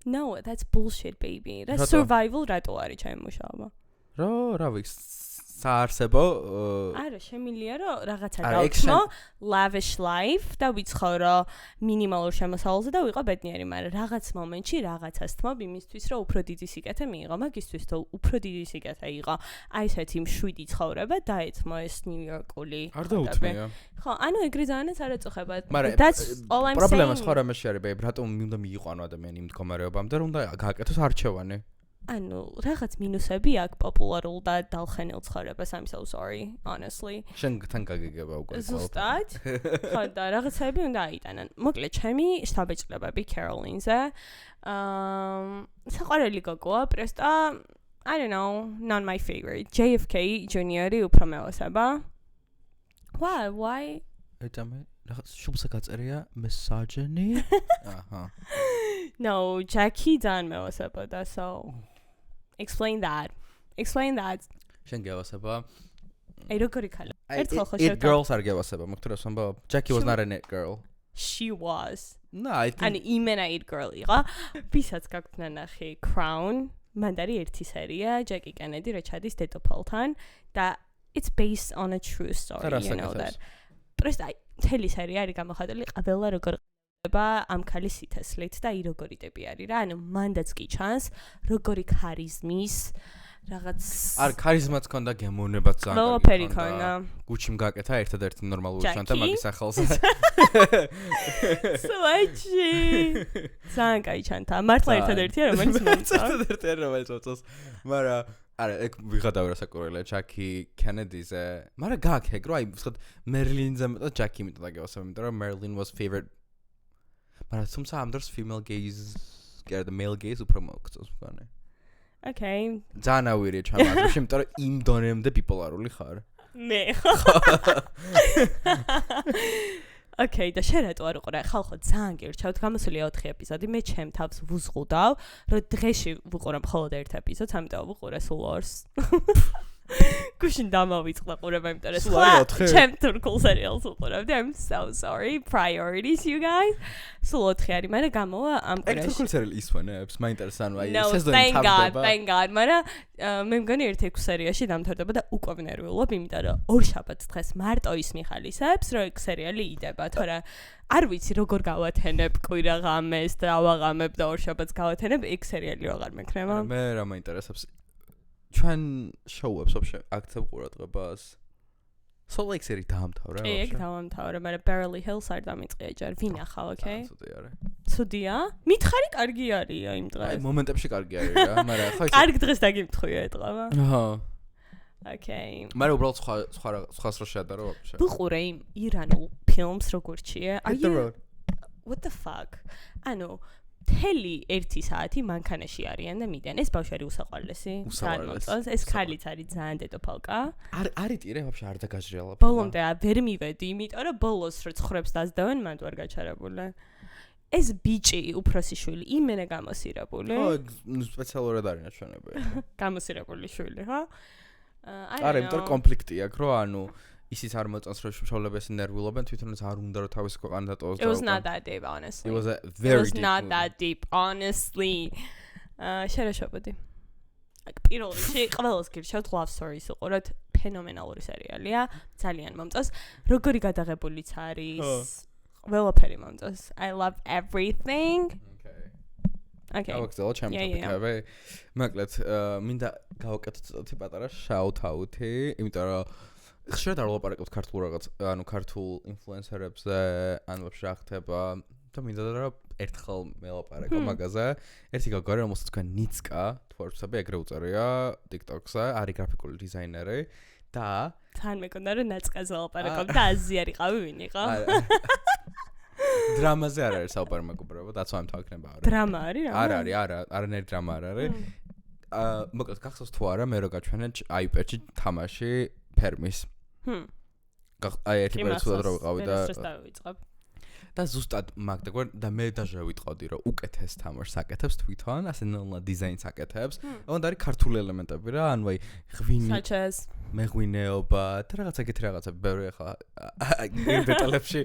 No, that's bullshit, baby. That's survival რატო არის ჩემი მუშაობა? რა ვიცი საარსებო არა შემილია რომ რაღაცა გავხსნო lavish life და ვიცხოვრო მინიმალურ შემოსავალზე და ვიყო ბედნიერი, მაგრამ რაღაც მომენტში რაღაცას თმობ იმისთვის რომ უფრო დიდი სიკეთე მიიღო, მაგისთვის თუ უფრო დიდი სიკეთე იყო აი ესეთი მშვიდი ცხოვრება დაეთმო ეს ნიუ-იორკული არ დაუთმია ხო ანუ ეგრე ძალიანაც არ ეწუხება that's all I'm saying პრობლემა სხვა რამეში არის ბეიბ რატომ მინდა მიიყვანო ადამიანი იმ მდგომარეობამდე რომ უნდა გააკეთოს არჩევანი ანუ რაღაც მინუსები აქვს პოპულარულ და დალხენილ ცხოვრებას I'm so sorry honestly შენთან გაგიგება უკვე ზუსტად ხო და რაღაცები უნდა აიტანან მოკლედ ჩემი შთაბეჭდილებები Caroline-ზე საყვარელი გოგოა პრესტა I don't know not my favorite JFK Jr-ი უფრო მეოსება why ეტამე რაღაც შუბსა გაწერია misogyny აჰა no Jackie ძალიან მეოსებოდა so Explain that. შენ გევასება. აი როგორი ქალა. ერთხელ ხო შევთა. It girls are გევასება. მოგთხრას ამბა. Jackie was not a net girl. She was. No, I think. And იმენა it girl იყო. ვისაც გაქვთ ნახე Crown, მან არის ერთი სერია Jackie Kennedy რიჩარდის დედოფალთან და it's based on a true story, you know that. პრესტა მთელი სერია არის გამოხატული ყველა როგორ ამ ქალის სითესლით და აი როგორი ტიპი არის რა ანუ მანდაც კი ჩანს როგორი ქარიზმის რაღაც არ ქარიზმაც ქონდა გემოვნებაც ძალიან ყველაფერი ქონდა გუჩიმ გაკეთა ერთადერთი ნორმალური შანტა მაგის სახელზე სვაჩი ძალიან კაი ჩანთა მართლა ერთადერთია რომელიც მოწონს მაგრამ არა ეგ ვიღადავ რა საკურველია Jackie Kennedy-ზე მაგრამ გააქეგრო აი ვსხოთ Marilyn-ზე მეტად Jackie მეტად აგევასებ იმიტომ რომ Marilyn was favorite მაგრამ თუმცა ამ დროს female gaze და male gaze უფრო მოგწონს მგონი. Okay. ძალიან ავირია ჩამაგრებში, იმიტომ რომ იმ დონემდე ბიპოლარული ხარ. მე ხო. ოკეი, და შენ რატო არ უყურე? ხალხო, ძალიან გირჩევთ, გამოსული 4 ეპიზოდი, მე ჩემ თავს ვუზღუდავ, რომ დღეში ვუყურებ მხოლოდ 1 ეპიზოდს, ამიტომ ვუყურე სულ 2-ს. გუშინ დამავიწყდა ყურება, იმიტომ რომ სხვა ჩემ თურქულ სერიალს უყურებდი. I'm so sorry. Priorities, you guys. სულ 4 არის, მაგრამ გამოვა ამ კვირაში. თურქულ სერიალ ისვენებს, მაინტერესა ანუ აი სეზონი თავდება. Thank God, მაგრამ მე მგონი 1-6 სერიაში დამთავრდება და უკვე ვნერვიულობ, იმიტომ რომ ორ შაბათს დღეს მარტო ის მიხალისებს, რომ ეგ სერიალი იდება, თორე არ ვიცი როგორ გავათენებ კვირა ღამეს და ავაღამებ და ორ შაბათს გავათენებ, ეგ სერიალი აღარ მექნება. მე რა მაინტერესებს ჩვენ შოუებს ვაფშე აქცევ ყურადღებას. Salt Lake City დაამთავრა. კი, ეგ დავამთავრე, მაგრამ Beverly Hills არ დამიწყია ჯერ. ვინ ახალ, ოკეი? ცუდი არის. ცუდია? მითხარი კარგი არის აი იმ დღეს. აი მომენტებში კარგი არის რა, მაგრამ ხო ის კარგ დღეს დაგიმთხვია ეთყობა. აჰა. ოკეი. მაგრამ უბრალოდ სხვას რო შეადარო ვაფშე. ვუყურე იმ ირანულ ფილმს როგორ ჩიე? Hit the road. What the fuck? ანუ თელი 1 საათი მანქანაში არიან და მიდიან. ეს ბავშვი არის უსაყვარლესი. ეს ქალიც არის ძალიან დედოფალკა. არის ტირე ვაფშე არ დაგაჟრიალა. ბოლომდე ვერ მივედი, იმიტომ რომ ბოლოს რო ცხვრებს დაძდავენ, მანდ ვარ გაჩარებული. ეს ბიჭი უფროსი შვილი იმენა გამოსირებული. ხო, სპეციალურად არის ნაჩვენები. გამოსირებული შვილი, ხო? არა, იმიტომ კონფლიქტი აქვს, რომ ანუ ისიც არ მოწონს რომ შოულებს ნერვიულობენ, თვითონაც არ უნდა რომ თავის ქვეყანა დატოვოს. It was not that deep, honestly. It was very deep. Not that deep, honestly. შერაშობოდი. აქ პირველ რიგში ყველას გირჩევთ Love Stories უყუროთ, ფენომენალური სერიალია, ძალიან მომწონს. როგორი გადაღებულიც არის. ყველაფერი მომწონს. I love everything. Okay. გავაგზავნე ჩემ ტოპიკები. მოკლედ, მინდა გავაკეთოთ ცოტა პატარა shout out-ი, იმიტომ რომ ხშირად არ ვლაპარაკობთ ქართულ რაღაც, ანუ ქართულ ინფლუენსერებზე, ან ვაფშე რა ხდება და მინდა რომ ერთხელ მელაპარაკო მაგაზე. ერთი გოგონა, რომელსაც თქვენ ნიცკა, თვარფსები ეგრე უწერია TikTok-ზე, არის გრაფიკული დიზაინერი და თან მეკონდა რომ ნაცკაზე ლაპარაკობ და აზი არიყავი ვინ იყო? დრამაზე არ არის საუბარი მეგობრებო, that's what I'm talking about. დრამა არის რა? არ არის, არანაირი დრამა არ არის. მოკლედ გახსოვს თუ არა, მე რო გაჩვენე iPad-ში თამაში ფერმის. აი ერთი პერიოდულად რო ვიყავი და ზუსტად მაგდაგვარ და მე დაჟე ვიტყოდი რომ უკეთეს თამაშს აკეთებს თვითონ, ასე ნელა დიზაინს აკეთებს. ოღონდ არის ქართული ელემენტები რა, ანუ აი ღვინი, მეღვინეობა და რაღაცა ეგეთი რაღაცები ბევრი ახლა დეტალებში.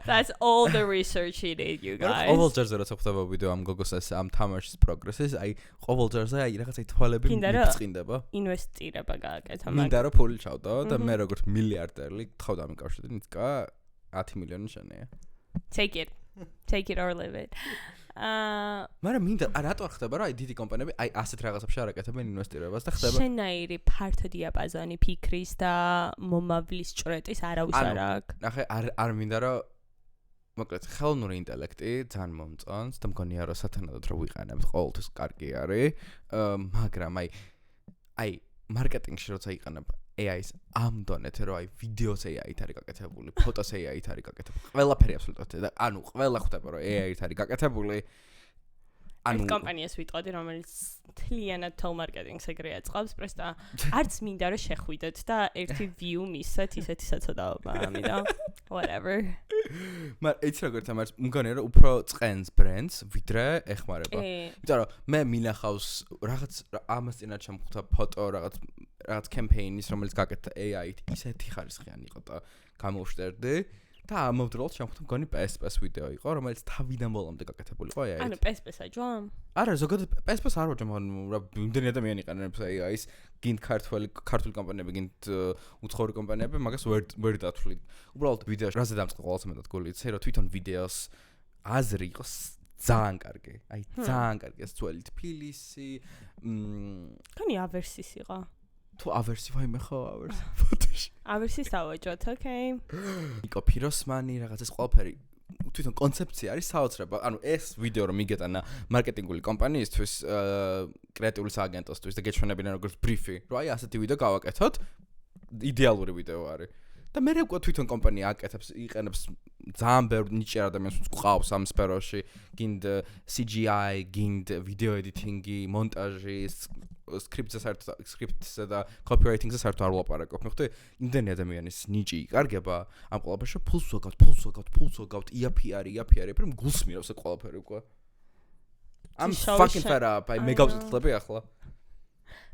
That's all the research he did, you guys. ყოველ ჯერზე როცა ხვდება ვიდეო ამ გოგოს ამ თამაშის პროგრესის, აი ყოველ ჯერზე აი რაღაცა თვალები მიწყინდება. ინვესტირება გააკეთა მაგ. მინდა რომ ფული ჩავდო და მე როგორც მილიარდერი გთხოვდა ამიკავშირდი ნიცკა 10 მილიონი შენია. Take it or leave it. მაგრამ მინდა რატო არ ხდება რა აი დიდი კომპანიები აი ასეთ რაღაცებში არ აკეთებენ ინვესტირებას და ხდება შენაირი ფართო დიაპაზონი ფიქრის და მომავლის ჭრეტის არავის არ აქვს. ნახე არ მინდა რომ მოკლედ ხელოვნური ინტელექტი ძალიან მომწონს და მგონია რომ სათანადოდ რო ვიყენებთ ყოველთვის კარგი არის მაგრამ აი მარკეტინგში როცა იყენებ AI-ს ამ დონეთ რომ აი ვიდეოს AI-ით არის გაკეთებული, ფოტოს AI-ით არის გაკეთებული. ყველაფერი აბსოლუტურად და ანუ ყველა ხვდება რომ AI-ით არის გაკეთებული. ანუ კომპანიას ვიტყოდი რომელიც თლიანად თელ მარკეტინგს ეგრე აწყობს, პრესტა არც მინდა რომ შეხვიდეთ და ერთი view მისცეთ ისეთი საწოდაობა, ამიტომ whatever. მაგრამ ეც როგორ თამაშს მგონია რომ უფრო წენს ბრენდს ვიდრე ეხმარება. იმიტომ რომ მე მინახავს რაღაც ამას წინათ შემხვდა ფოტო რაღაც კემპეინის რომელიც გაკეთდა AI-ით ისეთი ხარისხიანი იყო და გამოვშტერდი და ამავდროულად შემხვდა მგონი PSP-ს ვიდეო იყო რომელიც თავიდან ბოლომდე გაკეთებული იყო AI-ით. ანუ PSP-ს აჯვამ? არა, ზოგადად PSP-ს არ ვაჯვამ, რა იმდენი ადამიანი იყენებს AI-ს, გინდ ქართული კომპანიები, გინდ უცხოური კომპანიები, მაგას ვერ დათვლით. უბრალოდ ვიდეოში რაზე დამწყდა ყველაზე მეტად გული, იცი რომ თვითონ ვიდეოს აზრი იყოს ძალიან კარგი. აი ძალიან კარგი, ეს ძველი თბილისი. კანი ავერსის იყო. თუ ავერსი ვაიმე ხო ავერსი ფოტოში. ავერსის ავაჯოთ, ოკეი. ნიკო ფიროსმანი რაღაც ეს ყველაფერი თვითონ კონცეფცია არის საოცრება. ანუ ეს ვიდეო რომ მიგეტანა მარკეტინგული კომპანიისთვის, კრეატიული სააგენტოსთვის და გეჩვენებინა როგორც ბრიფი, რომ აი ასეთი ვიდეო გავაკეთოთ, იდეალური ვიდეო არის. და მე უკვე თვითონ კომპანია აკეთებს, იყენებს ძალიან ბევრ ნიჭიერ ადამიანს ყავს ამ სფეროში, გინდ CGI, გინდ ვიდეო ედიტინგი, მონტაჟი, script-ზე script-ზე და copywriting-ზე საერთოდ არ ვლაპარაკობ. მე ხვდი, იმდენი ადამიანის ნიჭი იკარგება ამ ყველაფერში, ფულს ვაგავთ, იაფი არის, პრემ გულს მირავს ეს ყველაფერი უკვე. I'm fucking fed up. მე გავწეთლები ახლა.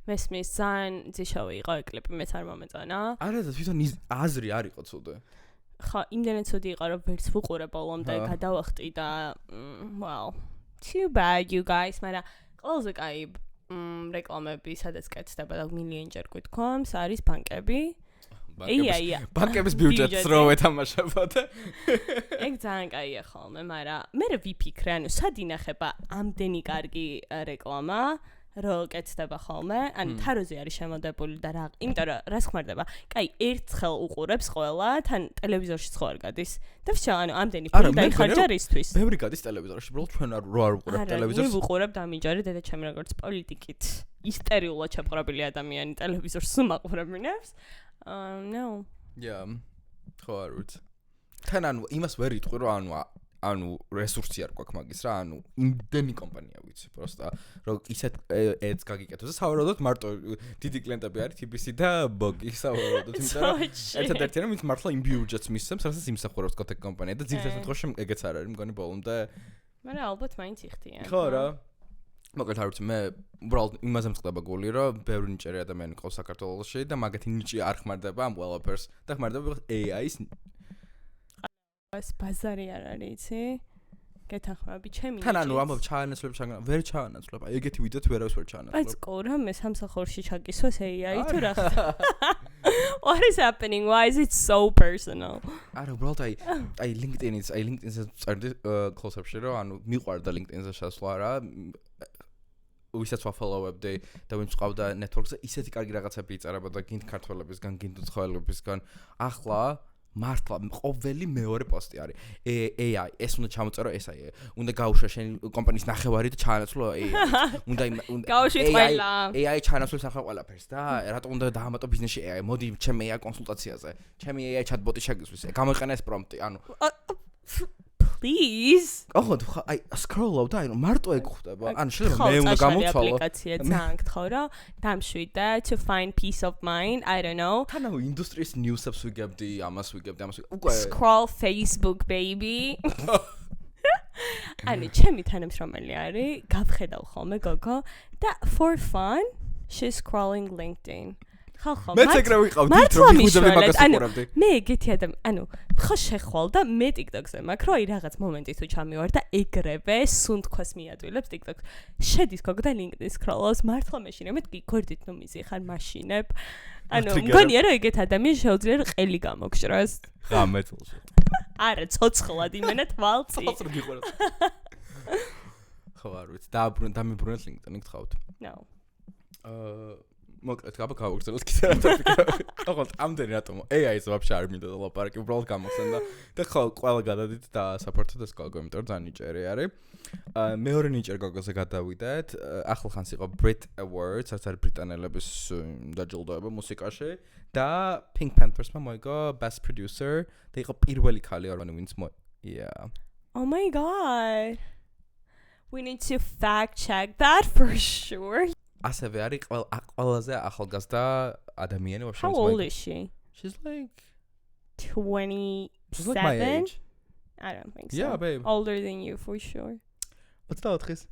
მესმის ძალიან ძიშავი იყო ეკლიპი, მეც არ მომეწონა. არა და თვითონ აზრი არ იყო ცუდე. ხა, იმდენად ცუდი იყო, რომ ვერც ვუყურე ბოლომდე, გადავახტი და well, too bad you guys, მაგრამ ყველაზე კაი რეკლამები, სადაც კეთდება და მილიონჯერ გვითქვამს, არის ბანკები. ბანკების ბიუჯეტს რო ეთამაშებოდა. ეგ ძალიან კაია ხოლმე, მაგრამ მე ვიფიქრე, ანუ სად ინახება ამდენი კარგი რეკლამა, რო კეთდება ხოლმე, ანუ თაროზე არის შემოდებული და რა, იმიტომ რომ რას ხმარდება? კაი, ერთხელ უყურებს ყველა, თან ტელევიზორშიც ხო არ გადის. და ვშა, ანუ ამდენი ფული დაიხარჯა რისთვის? ბევრი გადის ტელევიზორში, უბრალოდ ჩვენ არ ვუყურებთ ტელევიზორს. მე ვუყურებ დამიჯარე დედაჩემი როგორც პოლიტიკით ისტერიულად შეპყრობილი ადამიანი ტელევიზორს უმაყურებინებს. No. Yeah. ხო არ ვიცი. თან ანუ იმას ვერ იტყვი რომ ანუ რესურსი არ გვაქვს მაგის რა, ანუ იმდენი კომპანია ვიცი, პროსტა რომ ისეთ ads გაგიკეთოს და სავარაუდოდ მარტო დიდი კლიენტები არის TBC და Bog, სავარაუდოდ, იმიტომ რომ ერთადერთი რამ ის მართლა იმ ბიუჯეტს მისცემს, რასაც იმსახურებს კოთეკ კომპანია და ძირითადად შემთხვევაში ეგეც არ არის, მგონი ბოლომდე. მაგრამ ალბათ მაინც იხდიან. ხო რა. მოკლედ არ ვიცი, მე უბრალოდ იმაზე მწყდება გული, რომ ბევრი ნიჭიერი ადამიანი ყავს საქართველოში და მაგათი ნიჭი არ ხმარდება ამ ყველაფერს და ხმარდება AI-ს. ეს ბაზარი არ არის, იცი? გეთანხმები, ჩემი ნიჭი. თან ანუ ამბობ ჩაანაცვლებ, ვერ ჩაანაცვლებ. აი ეგეთი ვიდეოც ვერავის ვერ ჩაანაცვლებ. აი სკორა მე სამსახურში ჩაკისვეს AI თუ რა ხდება? What is happening? Why is it so personal? არა, უბრალოდ აი LinkedIn-ზე წერდი close-up-ში რომ ანუ მიყვარდა LinkedIn-ზე შესვლა რა. ვისაც ვაფოლოვებდი და ვინც ყავდა network-ზე, ისეთი კარგი რაღაცები იწერებოდა გინდ ქართველებისგან, გინდ უცხოელებისგან. ახლა მართლა ყოველი მეორე პოსტი არის AI, ეს უნდა ჩამოწერო SIA. უნდა გაუშვა შენ კომპანიის ნახევარი და ჩაანაცვლო AI. უნდა გაუშვი ყველა. AI ჩაანაცვლოს ახლა ყველაფერს და რატომ უნდა დაამატო ბიზნესში AI? მოდი ჩემი AI კონსულტაციაზე. ჩემი AI chatbot-ი შეგისვის. გამოიყენა ეს პრომპტი, ანუ please. ოღონდ აი scroll-ავ და აი მარტო ეგ ხვდება. ანუ შეიძლება მე უნდა გამოვცვალო. აპლიკაცია ძალიან გთხოვ რა, დამშვიდე to find peace of mind, I don't know. თანავე ინდუსტრიის news-ებს ვიგებდი, ამას ვიგებდი. უკვე scroll Facebook baby. ანუ ჩემი თანამშრომელი არის, გავხედავ ხოლმე გოგო და for fun she's scrolling LinkedIn. ხალხო მეც ეგრე ვიყავდი, რომ ვიხუძებდი მაგას უყურებდი. მე ეგეთი ადამიანი, ანუ ხო შეხვალ და მე TikTok-ზე მაქვს, რომ აი რაღაც მომენტი თუ ჩამივარ და ეგრევე სუნთქვას მიადვილებს TikTok-ს. შედის გოგო და LinkedIn scroll-ავს, მართლა მეშინე, მე გიქორდით ნუ მიზი ხარ მაშინებ. ანუ მგონია რომ ეგეთ ადამიანს შეუძლია რომ ყელი გამოგჭრას. გამეწულში. არა, ცოცხლად იმენა თვალწი. ცოცხლად გიყვარს. ხო არ ვიცი, დამიბრუნეთ LinkedIn-ი გთხოვთ. No. მოკლედ გავაგრძელოთ კიდე რა ტოპიკი. ოღონდ ამდენი რატომ AI-ზე ვაფშე არ მინდა ლაპარაკი, უბრალოდ გამახსენდა და ხო ყველა გადადით და support-ად ეს გოგო, იმიტომ რომ ძალიან ნიჭიერი არის. მეორე ნიჭიერ გოგოზე გადავიდეთ. ახლახანს იყო Brit Awards, რაც არის ბრიტანელების დაჯილდოება მუსიკაში და Pink Panthers-მა მოიგო Best Producer და იყო პირველი ქალი არანი ვინც yeah. Oh my god. We need to fact check that for sure. ასევე არის ყველაზე ახალგაზრდა ადამიანი ვაფშე. How old is she? She's like 27. She's like my age. I don't think so. Yeah, babe. Older than you for sure. 24-ის.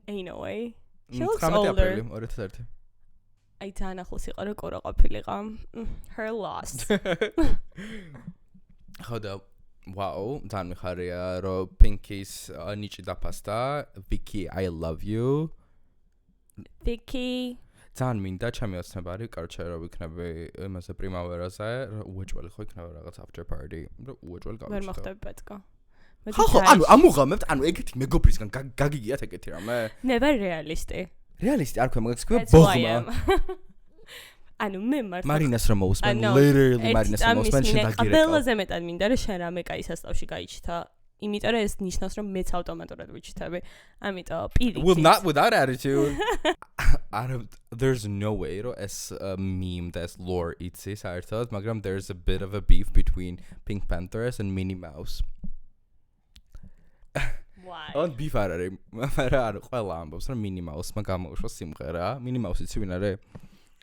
Ain't no way. She looks older. 2001. აი თან ახლოს იყო რომ კორა ყოფილიყო. Her lost. ხო და wow, ძალიან მიხარია რომ Pinky-ს ნიჭი დაფასდა. Vicky, I love you. Vicky. ძალიან მინდა ჩემი ოცნება არის, კაროჩე რომ ვიქნები იმაზე პრიმავერაზე, უეჭველი ხო იქნება რაღაც after party, რომ უეჭველი გავიჩნდა. ვერ მოხდები პეტკო. ხო, ანუ ამუღამებთ, ანუ ეგეთი მეგობრისგან გაგიგიათ ეგეთი რამე? Never realistic. რეალისტი არ ქვია, მაგას ქვია ბოღმა. ანუ მე მართლა მარინას რომ მოусმენ, literally მარინას რომ მოусმენ შენ დაგირეკავ. ყველაზე მეტად მინდა რომ შენ რამე კაი სასწავში გაიჩთა. იმიტომ რომ ეს ნიშნავს რომ მეც ავტომატურად ვიჩითები. ამიტომ პირიქით. Well, not without attitude. There's no way რომ ეს meme that's lore იცი საერთოდ, მაგრამ there's a bit of a beef between Pink Panthers and Minnie Mouse. Why? ან beef არ არის, მაგრამ არა, ყველა ამბობს, რომ Minnie Mouse-მა გამოუშვა სიმღერა. Minnie Mouse-იც ვინ არის?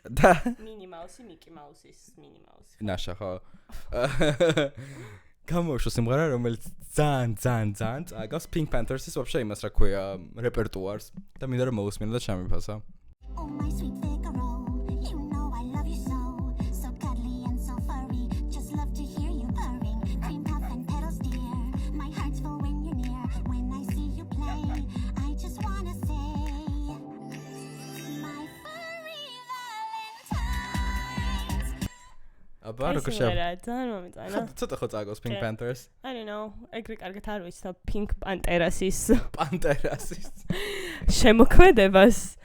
და Minnie Mouse-ი, Mickey Mouse-ის Minnie Mouse. ნაშა ხო? გამოუშვა სიმღერა, რომელიც ძალიან წაგავს Pink Panthers-ის вообще იმას რა ქვია, რეპერტუარს და მინდა რომ მოусმინო და ჩამიფასო. Oh my sweet Figaro, you know I love you so. So cuddly and so furry, just love to hear you purring. Cream puff and petals dear, my heart's full when you're near. When I see you play, I just wanna say, my furry Valentines. აბა როგორ შევა? ძალიან მომეწონა. ცოტა ხო წაგავს Pink Panthers? I don't know, ეგრე კარგად არ ვიცი და Pink Pantherasის Panthers-ის. შემოქმედებას.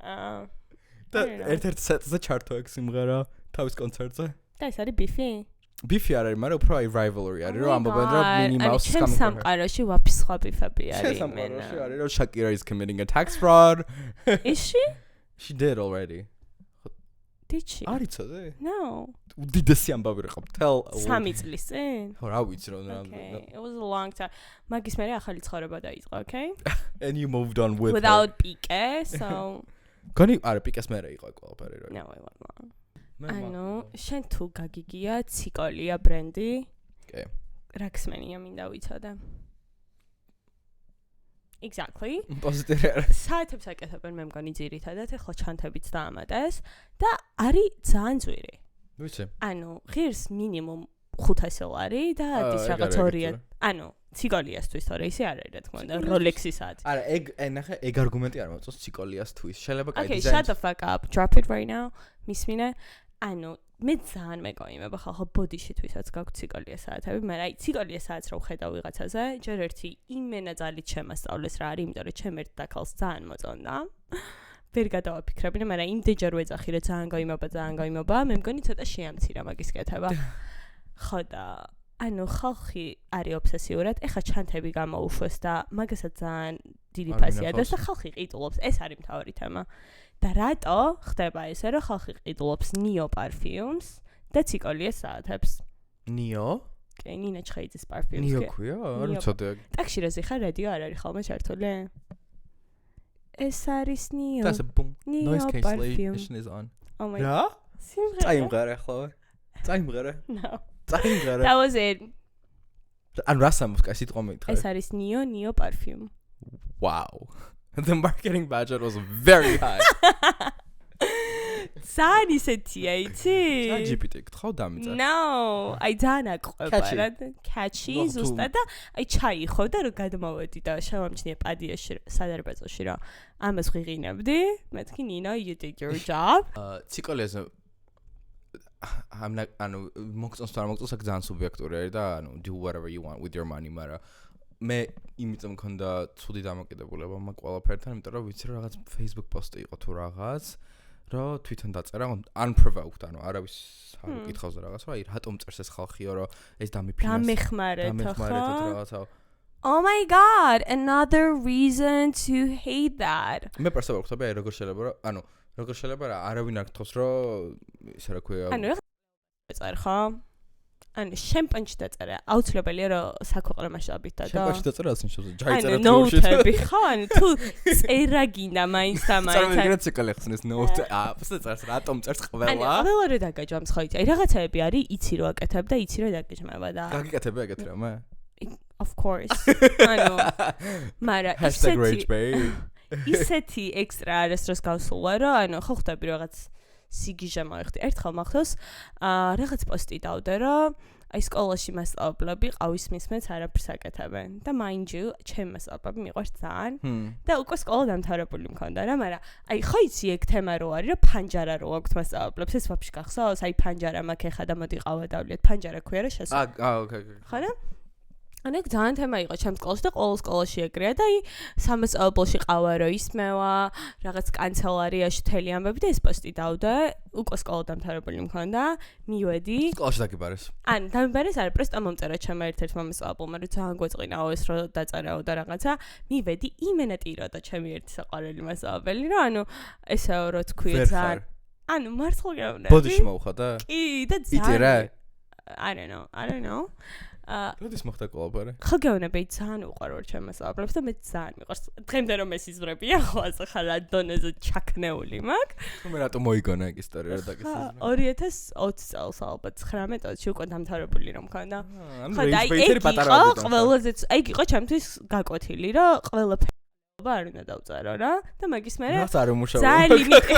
და ერთ-ერთ სეტზე ჩართო ეგ სიმღერა თავის კონცერტზე. და ეს არის Biffy? Biffy არ არის, მაგრამ უფრო აი rivalry არის, რომ ამბობენ რომ Minnie Mouse-ის ჩემ სამყაროში ვაფის სხვა Biff-ები არის. შემსამყაროში არის, რომ Shakira is committing a tax fraud. Is she? She did already. Did she? არ იცოდე? No. უდიდესი ამბავი რა ყავ. თელ 3 წლის წინ? ხო, რა ვიცი რომ Okay, it was a long time. მაგის მერე ახალი ცხოვრება დაიწყო, okay? And you moved on with Without Pique, so გონი არა პიკეს მერე იყო ყველაფერი რა. no, I won't know. ანუ შენ თუ გაგიგია ციკოლია ბრენდი? კი. რა გსმენია მინდა ვიცოდე. Exactly. პოზიტივი არა. საათებს აკეთებენ მე მგონი ძირითადად, ეხლა ჩანთებიც დაამატეს და არის ძალიან ძვირი. ვიცი. ანუ ღირს მინიმუმ 500 ლარი და ის რაღაც 200. ანუ ციკოლიასთვის თორე ისე არ არის რა თქმა უნდა, Rolex-ის საათი. არა, ნახე, ეგ არგუმენტი არ მოწონს ციკოლიასთვის. შეიძლება კაი Okay, დიზაინი. shut the fuck up. Drop it right now. მისმინე. ანუ მე ძალიან მეკოიმება ხალხო ბოდიშითვისაც გაქვს ციკოლიას საათები, მაგრამ აი ციკოლიას საათს რო ხედავ ვიღაცაზე, ჯერ ერთი იმენა ძალით შემასწავლეს რა არის, იმიტომ რომ ჩემ ერთ დაკალს ძალიან მოწონდა. ვერ გადავაფიქრებინე, მაგრამ იმდენჯერ ვეძახი რომ ძალიან გაიმობა, მე მგონი ცოტა შეამცირა მაგის კეთება. ხო და ანუ ხალხი არის ობსესიურად, ეხა ჩანთები გამოუშვეს და მაგასაც ძალიან დიდი ფასია და ხალხი ყიდულობს, ეს არის მთავარი თემა. და რატო ხდება ესე, რომ ხალხი ყიდულობს Nio პარფიუმს და ციკოლიას საათებს? Nio? კი, ნინა ჩხეიძის პარფიუმს. Nio ქვია? არ ვიცოდი. ტაქსირაზე ხარ რადიო არ არის ხოლმე ჩართული? ეს არის Nio. That's a boom. Nio Noise perfume. cancellation is on. Oh my რა? სიმღერა. წაიმღერე ახლა. წაიმღერე. No. წაიმღერე. That was it. ან რა სამოს კაი სიტყვა მეითხარ. ეს არის Nio perfume. Wow. The marketing budget was very high. ძალიან ისეთია, იცი? ChatGPT გთხოვ დამიწა. No, აი ძალიან აყვება რა. Catchy ზუსტად და აი ჩაიხო და რომ გადმოვედი და შევამჩნიე პადიაში სადარბაზოში რა. ამას ვიღინებდი. მეთქი Nina, you did your job. ციკოლიაზე ანუ მოგწონს თუ არ მოგწონს აქ ძალიან სუბიექტური არის და ანუ do whatever you want with your money, მაგრამ მე იმიტომ მქონდა ცუდი დამოკიდებულება მაგ ყველაფერთან, იმიტომ რომ ვიცი რომ რაღაც Facebook პოსტი იყო თუ რაღაც, რომ თვითონ დაწერა unprovoked, ანუ არავის არ უკითხავს რაღაც, რომ აი რატომ წერს ეს ხალხიო, რომ ეს დამეხმარეთო ხო? რაღაცა. Oh my god, another reason to hate that. მე პერსპექტივა ვხვდები აი როგორ შეიძლება რომ ანუ როგორ შეიძლება რა არავინ არ გთხოვს რომ ისე რა ქვია ანუ ეხლა ხო? ანუ შემპანჩი დაწერა, აუცილებელია რომ საქვეყნო მასშტაბით და შემპანჩი დაწერა ასე შეიძლება ჯაიწერა თუში. ანუ ნოუთები ხო? ანუ თუ წერა გინდა მაინც და მაინც. წარმოგიდგენთ ციკალი ხსნის ნოუთ აფსა წერს რატომ წერს ყველა? ანუ ყველა რო დაგაჯამს ხო იცი. აი რაღაცაები არის, იცი რო აკეთებ და იცი რო დაგეჯმება და გაგიკეთებ ეგეთ რამე? Of course. ანუ მაგრამ ისეთი ექსტრა არასდროს გავსულა რომ ანუ ხო ხვდები რაღაც სიგიჟე მოიხდი. ერთხელ მახსოვს რაღაც პოსტი დავდე რომ აი სკოლაში მასწავლებლები ყავის მისმენს არაფერს აკეთებენ და mind you ჩემი მასწავლებლები მიყვარს ძალიან და უკვე სკოლა დამთავრებული მქონდა რა, მაგრამ აი ხო იცი ეგ თემა რო არის რომ ფანჯარა რო აქვს მასწავლებლებს, ეს ვაფშე გახსოვს? აი ფანჯარა მაქვს ეხა და მოდი ყავა დავლიათ. ფანჯარა ქვია რა შესო. ოკეი. ხო რა? ანუ ეგ ძალიან თემა იყო ჩემს სკოლაში და ყოველ სკოლაში ეგრეა და აი სამასწავლებლოში ყავა რო ისმევა, რაღაც კანცელარიაში თელი ამბები და ეს პოსტი დავდე, უკვე სკოლა დამთავრებული მქონდა, მივედი. სკოლაში დაგიბარეს. ანუ დამიბარეს არა, პრესტა მომწერა ჩემ ერთ-ერთ მასწავლებელმა, რომ ძალიან გვეწყინაო ეს რო დაწერაო და რაღაცა, მივედი იმენა ტიროდა ჩემი ერთი საყვარელი მასწავლებელი, რომ ანუ ესეო რო თქვია ძალიან. ანუ მართლა გეუბნები. ბოდიში მოუხდა? კი და ძალიან. იტირა? I don't know. როდის მოხდა კოლაბორე? ხო გეუბნები ძალიან უყვარვარ ჩემასწავლებლებს და მე ძალიან მიყვარს. დღემდე რომ ეს იზრებია, ხო ასე ხარ დონეზე ჩაქნეული მაქვს. მე რატო მოიგონა ეგ ისტორია რა დაგესწრება? 2020 წელს ალბათ 19-ში უკვე დამთავრებული რომ მქონდა. ხო და აი ყველაზე ეგ იყო ჩემთვის გაკვეთილი რა ყველაფერი არ უნდა დავწერო რა და მაგის მერე ძალიან ლიმიტი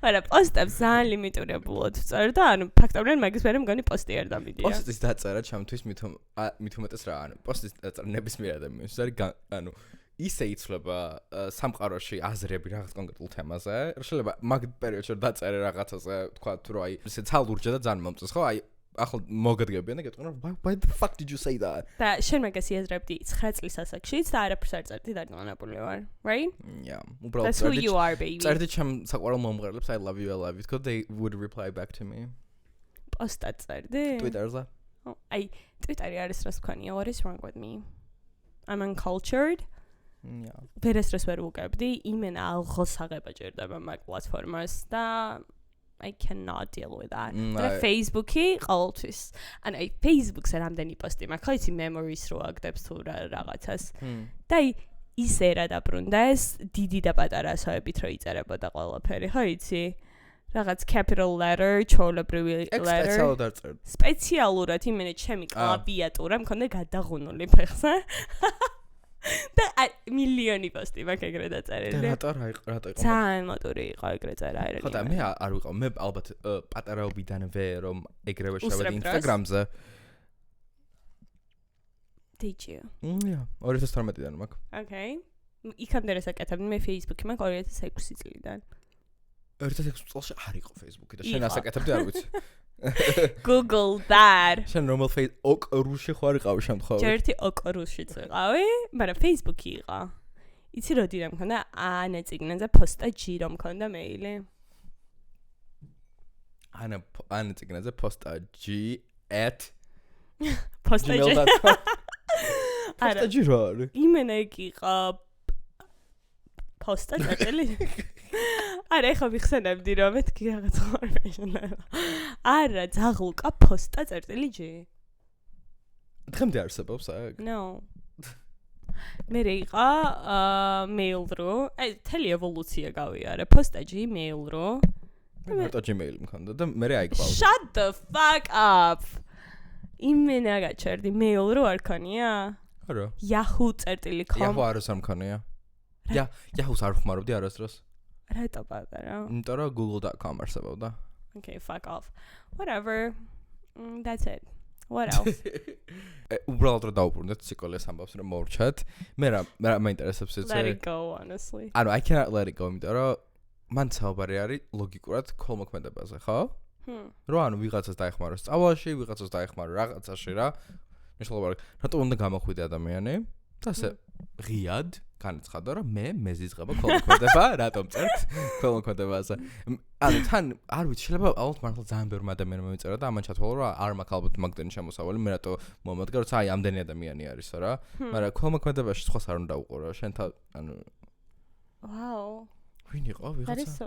მაგრამ პოსტებს ძალიან ლიმიტირებულად ვწერ და ანუ ფაქტობრივად მაგის მერე მგონი პოსტი არ დამიდია. პოსტის დაწერა ჩემთვის მით უმეტეს რა ანუ პოსტის დაწერა ნებისმიერ ადამიანს არის ანუ ისე იცვლება სამყაროში აზრები რაღაც კონკრეტულ თემაზე. შეიძლება მაგ პერიოდში დაწერე რაღაცაზე თქვა თუ რა აი ესე ცალურჯა და ძალიან მომწონს ხო აი ახლა მოგადგებიან და გეტყვიან why the fuck did you say that? და შენ მაგას იაზრებდი 9 წლის ასაკშიც და არაფერს არ წერდი დარწმუნებული ვარ, right? Yeah, უბრალოდ That's who you are, baby. წერდი ჩემ საყვარელ მომღერლებს I love you because they would reply back to me. პოსტად წერდი? Twitter-ზე. აი, Twitter-ი არის რას მქონია, what is wrong with me? I'm uncultured. Yeah. ვერასდროს ვერ ვუგებდი, იმენა ალღოს აღება ჭირდება მაგ პლატფორმას და I cannot deal with that. და Facebook-ი ყოველთვის. ანუ აი Facebook-ზე რამდენი პოსტი მაქვს, ხო იცი memories რო აგდებს თუ რაღაცას. და აი ისე რა დაბრუნდეს, დიდი და პატარა ასოებით რო იწერებოდა ყველაფერი, ხო იცი? რაღაც capital letter, ჩოლებრივი letter. სპეციალურად იმენა ჩემი კლავიატურა მქონდა გადაღუნული ფეხზე. და მილიონი პოსტი მაქვს ეგრე დაწერილი. რატო იყო? ძალიან მოტური იყო ეგრე წერა. ხო და მე არ ვიყავ. მე ალბათ პატარაობიდანვე რომ ეგრევე შევედი Instagram-ზე. Did you? Yeah, 2012-დან მაქვს. Okay. იქამდე რასაკეთებდი მე Facebook-ი მაქვს 2006 წლიდან. 2006 წელს არ იყო Facebook-ი და შენ ასაკეთებდი არ ვიცი. Google that. შენ normal Facebook რუსში ხო არ იყავი შემთხვევით? ჯერთი რუსშიც ვიყავი, მაგრამ Facebook-ი იყო. იცი როდი რა მქონდა? ანა ციგნაზე posta G რომ მქონდა მეილი. ანა ციგნაზე posta G posta G. posta G რა არის? იმენა ეგ იყო posta წერტილი. არა ეხა ვიხსენებდი რომ მეთქი რაღაც information-ა. არა ძაღლუკა posta წერტილი G. დღემდე არსებობს ეგ? No. მე იყო mail-ro, აი თელი ევოლუცია გავიარე, posta G mail-ro. მარტო Gmail მქონდა და მე აი ყავდა. Shut the fuck up. იმენა გაჩერდი mail-ro არ ქონია? არა. yahoo.com. Yahoo არას არ მქონია. Yahoo-ს არ ხმარობდი არასდროს. რატო პატარა? იმიტომ რომ google.com არსებობდა. Okay, fuck off. Whatever. That's it. What else? უბრალოდ რა დაუბრუნდეთ სიკოლიას ამბავს რომ მოვრჩათ. მე რა მაინტერესებს ეს. Let it go honestly. ანუ I cannot let it go, იმიტომ რომ მან საუბარი არის ლოგიკურად ქოლმოქმედებაზე, ხო? რო ანუ ვიღაცას დაეხმარო სწავლაში, ვიღაცას დაეხმარო რაღაცაში რა. მნიშვნელობა რატო უნდა გამოხვიდე ადამიანი? და ასე ღიად განაცხადა რომ მე მეზიძღება ქოლმოქმედება, რატომ წერთ ქოლმოქმედებაზე. ანუ თან არ ვიცი, შეიძლება ალბათ მართლა ძალიან ბევრი ადამიანი მომიწერა და ამან ჩათვალა რომ არ მაქვს ალბათ მაგდენი შემოსავალი, მე რატო მომადგა რომ აი ამდენი ადამიანი არისო რა. მაგრამ ქოლმოქმედებაში სხვას არ უნდა უყურო, შენ ანუ Wow. ვინ იყო ვიღაცა?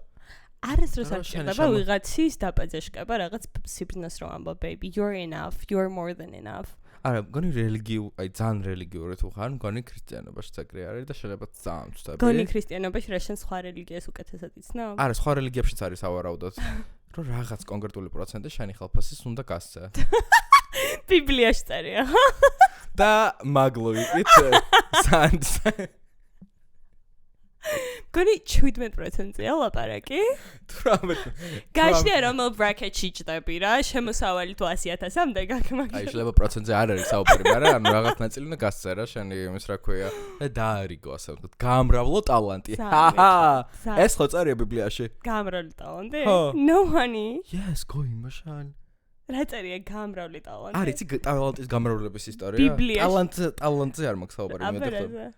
არასდროს არ შეიძლება ვიღაცის დაპაძეშკება რაღაც სიბრძნეს რომ ამბობ baby you're enough, you're more than enough. არა, მგონი აი ძალიან რელიგიური თუ ხარ, მგონი ქრისტიანობაში ეგრე არის და შეიძლება ძალიან ვწდები. მგონი ქრისტიანობაში რა შენ სხვა რელიგიას უკეთესად იცნობ? არა, სხვა რელიგიებშიც არის ავარაუდოდ. რომ რაღაც კონკრეტული პროცენტი შენი ხალხის უნდა გასცე. ბიბლიაში წერია. და მაგლოვიკით სანს გონი 17%-ია ლაპარაკი? 18. გაჩნია რომ ბრაკეტში ჭდები რა, შემოსავალი თუ 100,000-მდე გაკმაკი. აი შეიძლება პროცენტზე არ არის საუბარი, მაგრამ ანუ რაღაც ნაწილი უნდა გასცე რა, შენი იმის რა ქვია და დაარიგო ასე ვთქვათ. გამრავლო ტალანტი. ეს ხო წერია ბიბლიაში? გამრავლო ტალანტი? No honey. Yes, go იმაშან. რა წერია გამრავლი ტალანტი? არის ტალანტის გამრავლების ისტორია? ტალანტზე არ მაქვს საუბარი მე და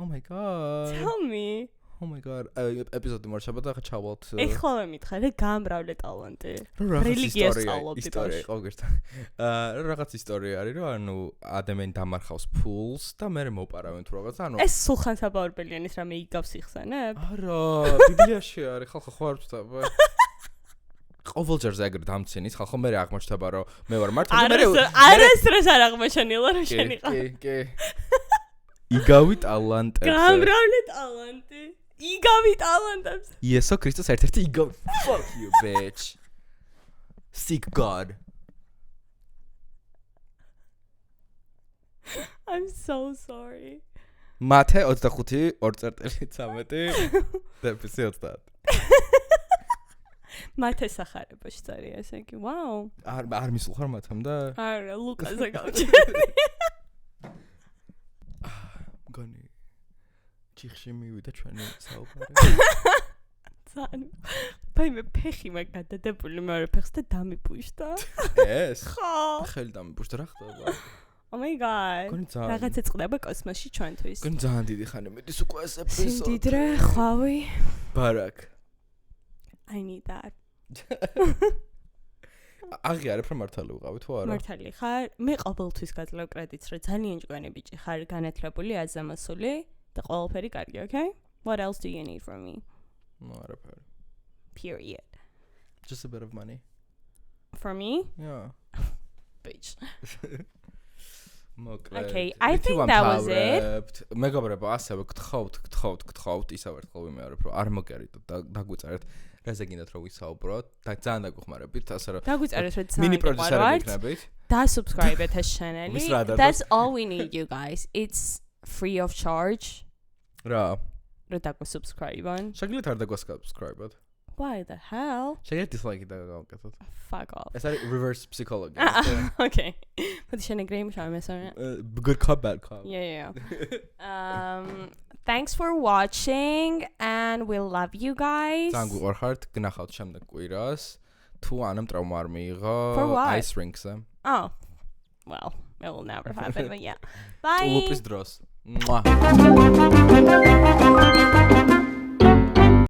Oh my god. Tell me. Oh my god. ეპიზოდი მარშაბა და ხა ჩავალთ. ეხლა მითხარ გამრავლე ტალანტი. რელიგიას სწავლობდი. ისტორია იყო გერთა. რაღაც ისტორია არის რომ ანუ ადამიანი დამარხავს ფულს და მე მოპარავენ თუ რაღაც ანუ ეს სულხან საბაურბელიანის რამე იგავს იხსენებ? არა, ბიბლიაში არის ხალხო ხო არ ვწდები. ყოველჯერზე ეგრე დამცინის ხალხო მე აღმოჩნდება რომ მე ვარ მართლა არასდროს არ აღმოჩენილა რომ შენ იყავ. კი. იგავი ტალანტებს. გამრავლე ტალანტი. იგავი ტალანტებს. იესო ქრისტეს ერთ-ერთი იგავი. Fuck you bitch. Seek God. I'm so sorry. მათე 25 2.13 დეფისი 30. მათე სახარებაში წერია ესე იგი. ვაუ. არ მისულ ხარ მათამ და არა, ლუკაზე გავჩერდი. გონი ჩიხში მივიდა ჩვენი საუბარი. ძალიან. მე ფეხი მაგ გადადებული მეორე ფეხს და დამიპუშტა. ეს? ხო. ხელი დამიპუშტა რა ხდება? Oh my god. გონი ძალიან. რაღაცა წდება კოსმოსში ჩვენთვის. გონი ძალიან დიდი ხანი მედის უკვე ეს ეპიზოდი. სიმდიდრე, ხვავი. ბარაკ. I need that. აღიარებ რომ მართალი ვიყავი თუ არა? მართალი ხარ? მე ყოველთვის გაძლევ კრედიტს, რომ ძალიან ჭკვიანი ბიჭი ხარ, განათლებული, აზამასული და ყველაფერი კარგი, okay? What else do you need from me? No, არაფერი. Period. Just a bit of money. For me? Yeah. Bitch. მოკლედ. Okay, I think that was it. მეგობრებო, ასევე გთხოვთ, ისევ ერთხელ ვიმეორებ, რომ არ მოგერიდოთ და დაგვიწერეთ რაზე გინდათ რომ ვისაუბროთ და ძალიან დაგუხმარებით, ასე რომ დაგვიწერეთ რომ მინი პროდიუსერები იქნებით. და subscribe-ეთ ეს channel-ი. ვის რა დადოთ? That's all we need you guys. It's free of charge. რა. რომ დაგვა-subscribe-ან. შეგიძლიათ არ დაგვასubscribe-ოთ. Why the hell? შეგიძლიათ dislike-ი დაგავაკეთოთ. Fuck off. ეს არის reverse psychology. Okay. მოდი შენ ეგრე იმუშავე მესამე. Good cop, bad cop. Yeah. Thanks for watching and we love you guys. ძალიან გვიყურხართ, გნახავთ შემდეგ კვირას. თუ ანამ ტრავმა არ მიიღო For what? ice rink-ზე. Oh. Well, it will never happen, but yeah. Bye. Tulupis დროს. Mwah.